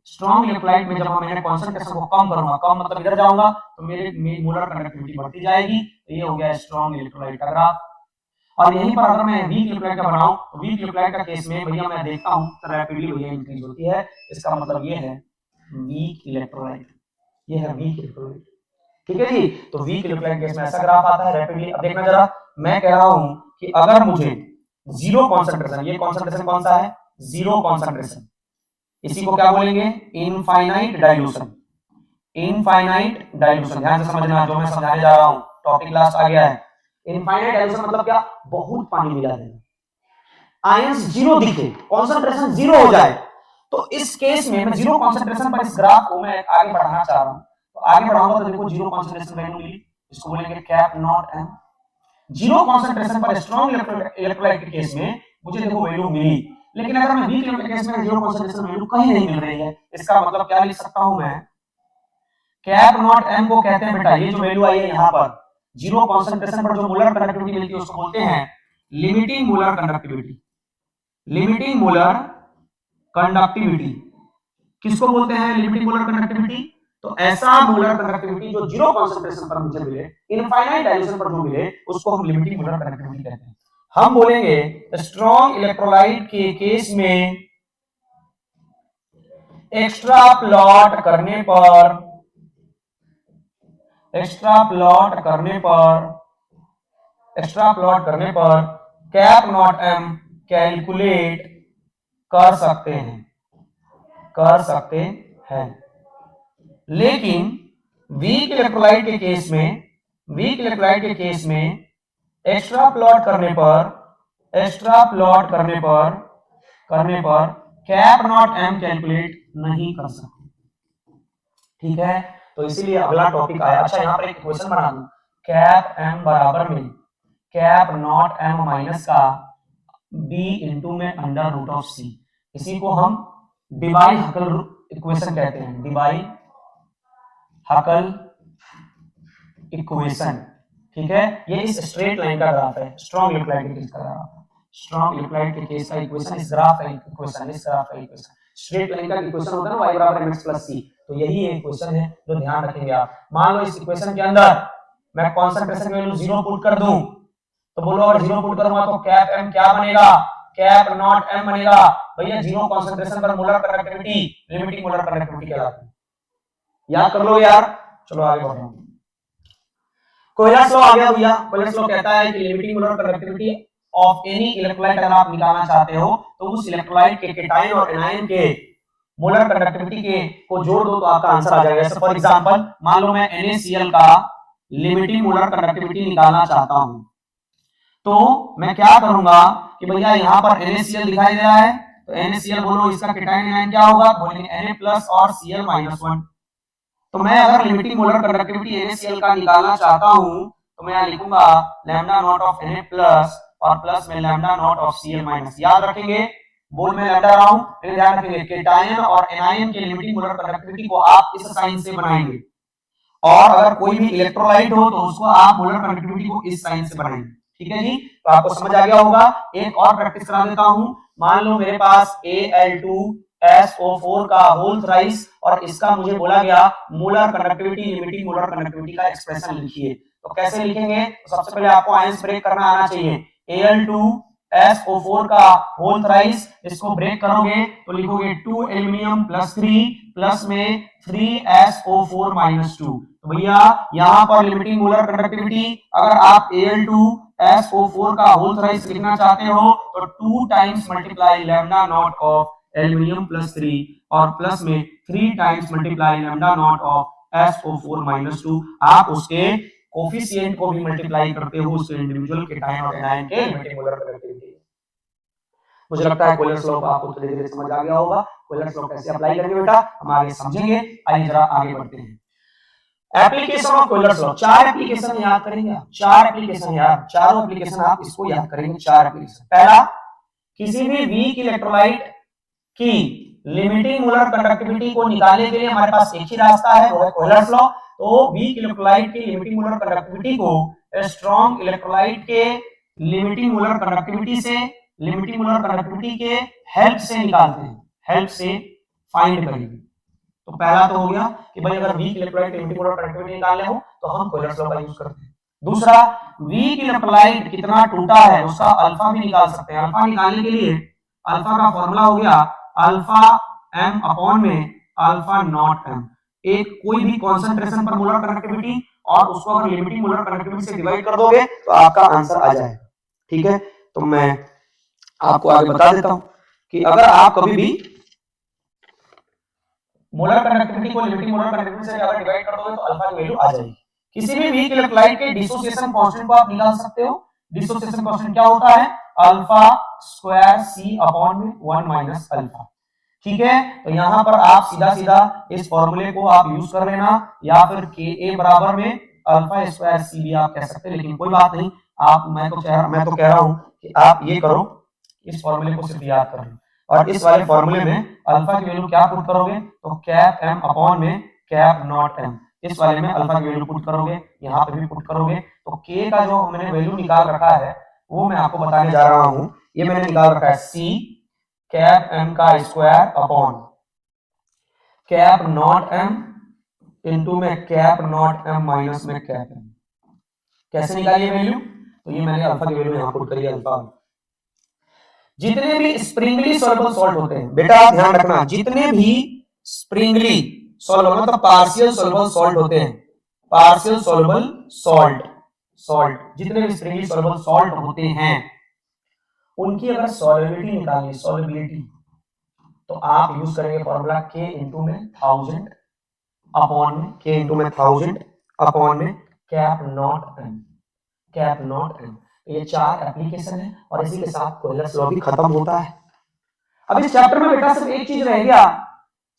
[SPEAKER 1] स्ट्रॉन्ग इलेक्ट्रोलाइट में जब मैंने कॉन्सेंट्रेशन को कम करूंगा, कम मतलब इधर जाऊंगा तो मेरी मोलर कंडक्टिविटी बढ़ती जाएगी, तो ये हो गया स्ट्रॉन्ग इलेक्ट्रोलाइट का ग्राफ। और यहीं पर अगर मैं वीक इलेक्ट्रोलाइट का बनाऊं, तो वीक इलेक्ट्रोलाइट का केस में भैया मैं देखता हूं तो रैपिडली भैया इंक्रीज होती है, इसका मतलब ये है वीक इलेक्ट्रोलाइट, ये है वीक इलेक्ट्रोलाइट, ठीक है जी। तो वीक इलेक्ट्रोलाइट केस में ऐसा ग्राफ आता है रैपिडली। अब देखना जरा, मैं कह रहा हूं कि अगर मुझे जीरो कॉन्सेंट्रेशन, ये कॉन्सेंट्रेशन कौन सा है? जीरो कॉन्सेंट्रेशन, इसी को क्या बोलेंगे? Infinite dilution, infinite dilution. ध्यान से समझना जो मैं समझाने जा रहा हूं, टॉपिक लास्ट आ गया है। इनफाइनाइट डाइल्यूशन मतलब क्या? बहुत पानी मिला देना, आयंस जीरो दिखे, कॉन्सेंट्रेशन जीरो हो जाए। तो इस केस में मैं जीरो कॉन्सेंट्रेशन पर इस ग्राफ को मैं आगे बढ़ाना चाह रहा हूं, तो आगे बढ़ाऊंगा तो देखो जीरो कॉन्सेंट्रेशन वैल्यू मिली, इसको बोलेंगे cap naught m. Zero concentration पर स्ट्रॉन्ग इलेक्ट्रोलाइट के केस में मुझे देखो वैल्यू मिली, लेकिन अगर मैं वीक इलेक्ट्रोलाइट के केस में जीरो कॉन्सेंट्रेशन वैल्यू कहीं नहीं मिल रही है, इसका मतलब क्या लिख सकता हूं मैं? कैप नॉट एम को कहते हैं बेटा, ये जो वैल्यू आई है यहाँ पर जीरो कॉन्सेंट्रेशन पर जो मोलर कंडक्टिविटी मिलती है उसको बोलते हैं limiting molar conductivity, limiting molar conductivity. किसको बोलते हैं लिमिटिंग मोलर कंडक्टिविटी? तो ऐसा मोलर कंडक्टिविटी जो जीरो कॉन्सेंट्रेशन पर मुझे मिले, इनफाइनाइट डाइल्यूशन पर जो मिले, उसको हम लिमिटिंग मोलर कंडक्टिविटी कहते हैं। हम बोलेंगे स्ट्रॉन्ग इलेक्ट्रोलाइट के केस में एक्स्ट्रा प्लॉट करने पर, एक्स्ट्रा प्लॉट करने पर कैप नॉट एम कैलकुलेट कर सकते हैं, लेकिन वीक इलेक्ट्रोलाइट के केस में एक्स्ट्रा प्लॉट करने पर कैप नॉट एम कैलकुलेट नहीं कर सकते, ठीक है। तो इसीलिए अगला टॉपिक आया। अच्छा यहाँ पर एक क्वेश्चन बना दूं, कैप एम बराबर में कैप नॉट एम माइनस का बी इंटू में अंडर रूट ऑफ सी, इसी को हम डिबाई हकल इक्वेशन कहते हैं, डिबाई हकल इक्वेशन, ठीक है। ये इस स्ट्रेट लाइन का ग्राफ है, स्ट्रॉन्ग इलेक्ट्रोलाइट के केस का ग्राफ, स्ट्रॉन्ग इलेक्ट्रोलाइट के केस का इक्वेशन इस ग्राफ का इक्वेशन, इस ग्राफ का इक्वेशन, स्ट्रेट लाइन का इक्वेशन होता है ना y बराबर mx प्लस c, तो यही एक इक्वेशन है जो ध्यान रखेंगे आप। मान लो इस इक्वेशन के अंदर मैं कॉन्सेंट्रेशन वैल्यू जीरो पुट कर दूं, तो बोलो अगर जीरो पुट करूंगा तो कैप m क्या बनेगा? कैप नॉट m बनेगा। भैया जीरो कॉन्सेंट्रेशन पर molar conductivity limiting molar conductivity कहलाती है, याद कर लो यार। चलो आगे बढ़ो, कोयलेट्स लॉ आ गया भैया। कोयलेट्स लॉ कहता है कि limiting molar conductivity of any electrolyte अगर आप निकालना चाहते हो तो उस इलेक्ट्रोलाइट के केटायन और एनायन के मोलर कंडक्टिविटी के को जोड़ दो तो आपका आंसर आ जाएगा। जैसे फॉर एग्जांपल मान लो मैं NaCl का लिमिटिंग मोलर कंडक्टिविटी निकालना चाहता हूं, तो मैं क्या करूंगा कि भैया यहाँ पर NaCl दिखाई दे रहा है, तो NaCl बोलो इसका केटायन एनायन क्या होगा? बोलेंगे Na+ और Cl-1। तो मैं अगर लिमिटिंग मोलर कंडक्टिविटी NaCl का निकालना चाहता हूं तो मैं यहाँ लिखूंगा लैम्डा नॉट ऑफ Na+ और प्लस में लैम्डा नॉट ऑफ Cl-। याद रखेंगे, बोल में लैम्डा रहा हूं, लेकिन ध्यान रखेंगे केटायन और एनायन के लिमिटिंग मोलर कंडक्टिविटी को आप इस साइन से बनाएंगे, और अगर कोई भी इलेक्ट्रोलाइट हो तो उसको आप मोलर कंडक्टिविटी को इस साइन से बनाएंगे, ठीक है जी। तो आपको समझ आ गया होगा। एक और प्रैक्टिस करा देता हूं, मान लो मेरे पास Al2SO4 का होल थ्राइस और इसका मुझे बोला गया molar conductivity limiting molar conductivity का एक्सप्रेशन लिखिए, तो कैसे लिखेंगे? तो सबसे पहले आपको आयंस ब्रेक करना आना चाहिए। Al2 SO4 का होल थ्राइस, इसको ब्रेक करोगे तो लिखोगे 2 एल्यूमिनियम प्लस 3 प्लस में 3SO4 माइनस 2। तो भैया यहां पर लिमिटिंग मोलर कंडक्टिविटी अगर आप Al2SO4 का होल थ्राइस लिखना चाहते हो तो 2 times multiply lambda naught of aluminium plus 3 और प्लस में 3 times multiply lambda naught of SO4 minus 2। आप उसके कोफिशिएंट को भी मल्टीप्लाई करते हो उसके इंडिविजुअल केटायन और एनायन के लिमिटिंग मोलर कंडक्टिविटी। मुझे लगता है कोयलर्स लॉ को आपको धीरे धीरे समझ आ गया होगा। कोयलर्स लॉ कैसे अप्लाई करेंगे बेटा हम आगे समझेंगे। आइए जरा आगे बढ़ते हैं। एप्लीकेशन ऑफ कोयलर्स लॉ, 4 एप्लीकेशन याद करेंगे, 4 एप्लीकेशन याद, चारों एप्लीकेशन आप इसको याद करेंगे। 4 एप्लीकेशन। पहला, किसी भी वीक इलेक्ट्रोलाइट की लिमिटिंग मोलर कंडक्टिविटी को निकालने के लिए हमारे पास एक ही रास्ता है, वो है कोयलर्स लॉ। तो वीक इलेक्ट्रोलाइट की लिमिटिंग मोलर कंडक्टिविटी को स्ट्रॉन्ग इलेक्ट्रोलाइट के लिमिटिंग मोलर कंडक्टिविटी से, लिमिटिंग मोलर कंडक्टिविटी के हेल्प से निकालते हैं, हेल्प से फाइंड करेंगे। तो पहला तो हो गया कि भाई अगर वीक इलेक्ट्रोलाइट की लिमिटिंग मोलर कंडक्टिविटी निकालने हो तो हम कोयलर्स लॉ का यूज करते हैं। दूसरा, वीक इलेक्ट्रोलाइट कितना टूटा है उसका अल्फा भी निकाल सकते हैं। अल्फा निकालने के लिए अल्फा का फॉर्मूला हो गया अल्फा m अपॉन में अल्फा नॉट m। एक कोई भी कॉन्सेंट्रेशन पर मोलर कंडक्टिविटी और उसको अगर लिमिटिंग मोलर कंडक्टिविटी से डिवाइड कर दोगे तो आपका आंसर आ जाएगा। ठीक है, तो मैं आपको आगे बता देता हूं कि अगर आप कभी भी मोलर कंडक्टिविटी को लिमिटिंग मोलर कंडक्टिविटी से अगर डिवाइड कर दोगे तो अल्फा की वैल्यू आ जाएगी। किसी भी वीक इलेक्ट्रोलाइट के डिसोसिएशन कांस्टेंट को आप निकाल सकते हो। डिसोसिएशन कांस्टेंट क्या होता है? अल्फा स्क्वायर c अपॉन में 1 माइनस अल्फा। ठीक है, तो यहां पर आप सीधा सीधा इस फॉर्मूले को आप यूज कर लेना या फिर Ka बराबर में अल्फा स्क्वायर c भी आप कह सकते हैं, लेकिन कोई बात नहीं। आप मैं तो कह रहा हूं कि आप ये करो, इस फॉर्मूले को सिर्फ याद कर लो और इस वाले फॉर्मूले में अल्फा की वैल्यू क्या पुट करोगे तो कैप m अपॉन में कैप नॉट m। इस वाले में अल्फा की वैल्यू पुट करोगे, यहाँ पे भी पुट करोगे, तो k का जो मैंने वैल्यू निकाल रखा है वो मैं आपको बताने जा रहा हूं। ये मैंने निकाल रखा है c कैप m का square upon cap not m into में कैप नॉट m माइनस में कैप m। कैसे निकालिए वैल्यू? तो ये मैंने अल्फा की वैल्यू यहाँ पुट करी अल्फा। जितने भी स्प्रिंगली सॉल्युबल सॉल्ट होते हैं बेटा ध्यान रखना, जितने भी स्प्रिंगली सॉल्युबल मतलब पार्शियल सॉल्युबल सॉल्ट होते हैं, पार्शियल सॉल्युबल सॉल्ट जितने भी स्प्रिंगली सॉल्युबल सॉल्ट होते हैं उनकी अगर सॉल्युबिलिटी निकालनी, सॉल्युबिलिटी, तो आप यूज करेंगे फॉर्मूला K इंटू में 1000 अपॉन में K इंटू में 1000 अपॉन में cap not m, cap not m। ये 4 एप्लीकेशन है और इसी के साथ कोयलर्स लॉ भी खत्म होता है। अब इस चैप्टर में बेटा सिर्फ एक चीज रह गया,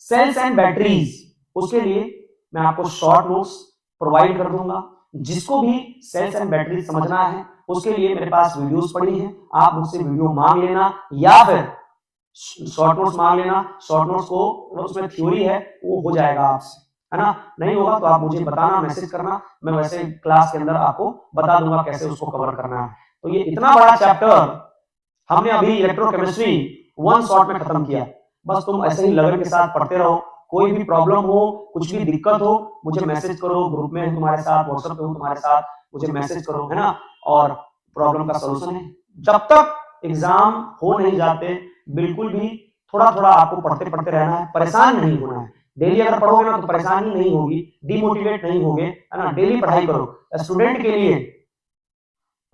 [SPEAKER 1] सेल्स एंड बैटरीज। उसके लिए मैं आपको शॉर्ट नोट्स प्रोवाइड कर दूंगा। जिसको भी सेल्स एंड बैटरीज समझना है उसके लिए मेरे पास वीडियोस पड़ी हैं, आप मुझसे वीडियो मांग लेना या फिर शॉर्ट नोट्स मांग लेना। शॉर्ट नोट्स को उसमें थ्योरी है वो हो जाएगा आपसे, है ना। नहीं होगा तो आप मुझे बताना, मैसेज करना, मैं वैसे क्लास के अंदर आपको बता दूंगा कैसे उसको कवर करना है। तो ये इतना बड़ा चैप्टर हमने अभी इलेक्ट्रोकेमिस्ट्री 1 शॉट में खत्म किया। बस तुम ऐसे ही लगन के साथ पढ़ते रहो। कोई भी प्रॉब्लम हो, कुछ भी दिक्कत हो, मुझे मैसेज करो, ग्रुप में तुम्हारे साथ, व्हाट्सएप पे हूं तुम्हारे साथ, मुझे मैसेज करो, है ना। और प्रॉब्लम का सलूशन है। जब तक एग्जाम हो नहीं जाते बिल्कुल भी थोड़ा थोड़ा आपको पढ़ते पढ़ते रहना है, परेशान नहीं होना है। डेली अगर पढ़ोगे ना तो परेशानी नहीं होगी, डिमोटिवेट नहीं होगे, है ना। डेली पढ़ाई करो। स्टूडेंट के लिए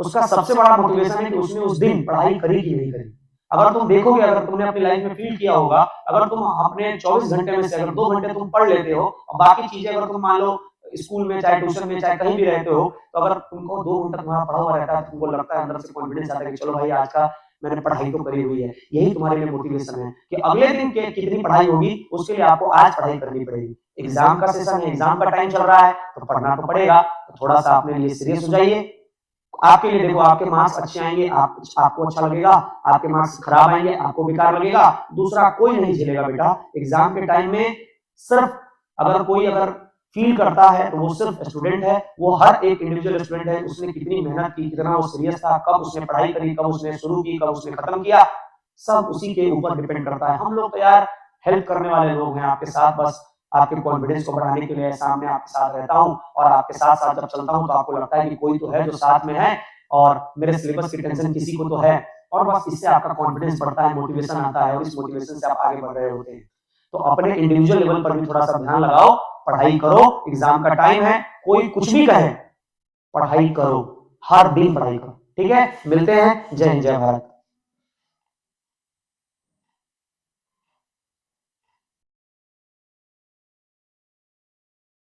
[SPEAKER 1] उसका सबसे बड़ा मोटिवेशन है कि उसने उस दिन पढ़ाई करी कि नहीं करी। अगर तुम देखोगे, अगर तुमने अपनी लाइफ में फील किया होगा, अगर तुम अपने 24 घंटे में से अगर 2 घंटे तुम पढ़ लेते हो और बाकी चीजें अगर तुम मान लो स्कूल में चाहे ट्यूशन में चाहे कहीं भी रहते हो, तो अगर तुमको 2 घंटा तुम्हारा पढ़ा हुआ रहता है, तुमको लगता है अंदर से कॉन्फिडेंस आता है कि चलो भाई आज का मैंने पढ़ाई तो करी हुई है। यही तुम्हारे लिए मोटिवेशन है कि अगले दिन के कितनी पढ़ाई होगी उसके लिए आपको आज पढ़ाई करनी पड़ेगी। एग्जाम का सेशन है, एग्जाम का टाइम चल रहा है तो पढ़ना तो पड़ेगा। तो थोड़ा सा अपने लिए सीरियस हो जाइए। आपके लिए देखो, आपके मार्क्स अच्छे आएंगे, आपको अच्छा लगेगा, आपके मार्क्स खराब आएंगे आपको बेकार लगेगा, दूसरा कोई नहीं झेलेगा बेटा। एग्जाम के टाइम में सिर्फ अगर फील करता है तो वो सिर्फ स्टूडेंट है, वो हर एक इंडिविजुअल स्टूडेंट है। उसने कितनी मेहनत की, कितना वो सीरियस था, कब उसने पढ़ाई करी, कब उसने शुरू की, कब उसने खत्म किया, सब उसी के ऊपर डिपेंड करता है। हम लोग तो यार हेल्प करने वाले लोग हैं आपके साथ, बस आपके कॉन्फिडेंस को बढ़ाने के लिए सामने आपके साथ रहता हूं और आपके साथ साथ जब चलता हूं तो आपको लगता है कि कोई तो है जो साथ में है और मेरे सिलेबस की टेंशन किसी को तो है। और बस इससे आपका कॉन्फिडेंस बढ़ता है, मोटिवेशन आता है और इस मोटिवेशन से आप आगे बढ़ रहे होते हैं। तो अपने इंडिविजुअल लेवल पर भी थोड़ा सा ध्यान लगाओ, पढ़ाई करो, एग्जाम का टाइम है, कोई कुछ भी कहे, पढ़ाई करो, हर दिन पढ़ाई करो। ठीक है, मिलते हैं। जय हिंद, जय भारत।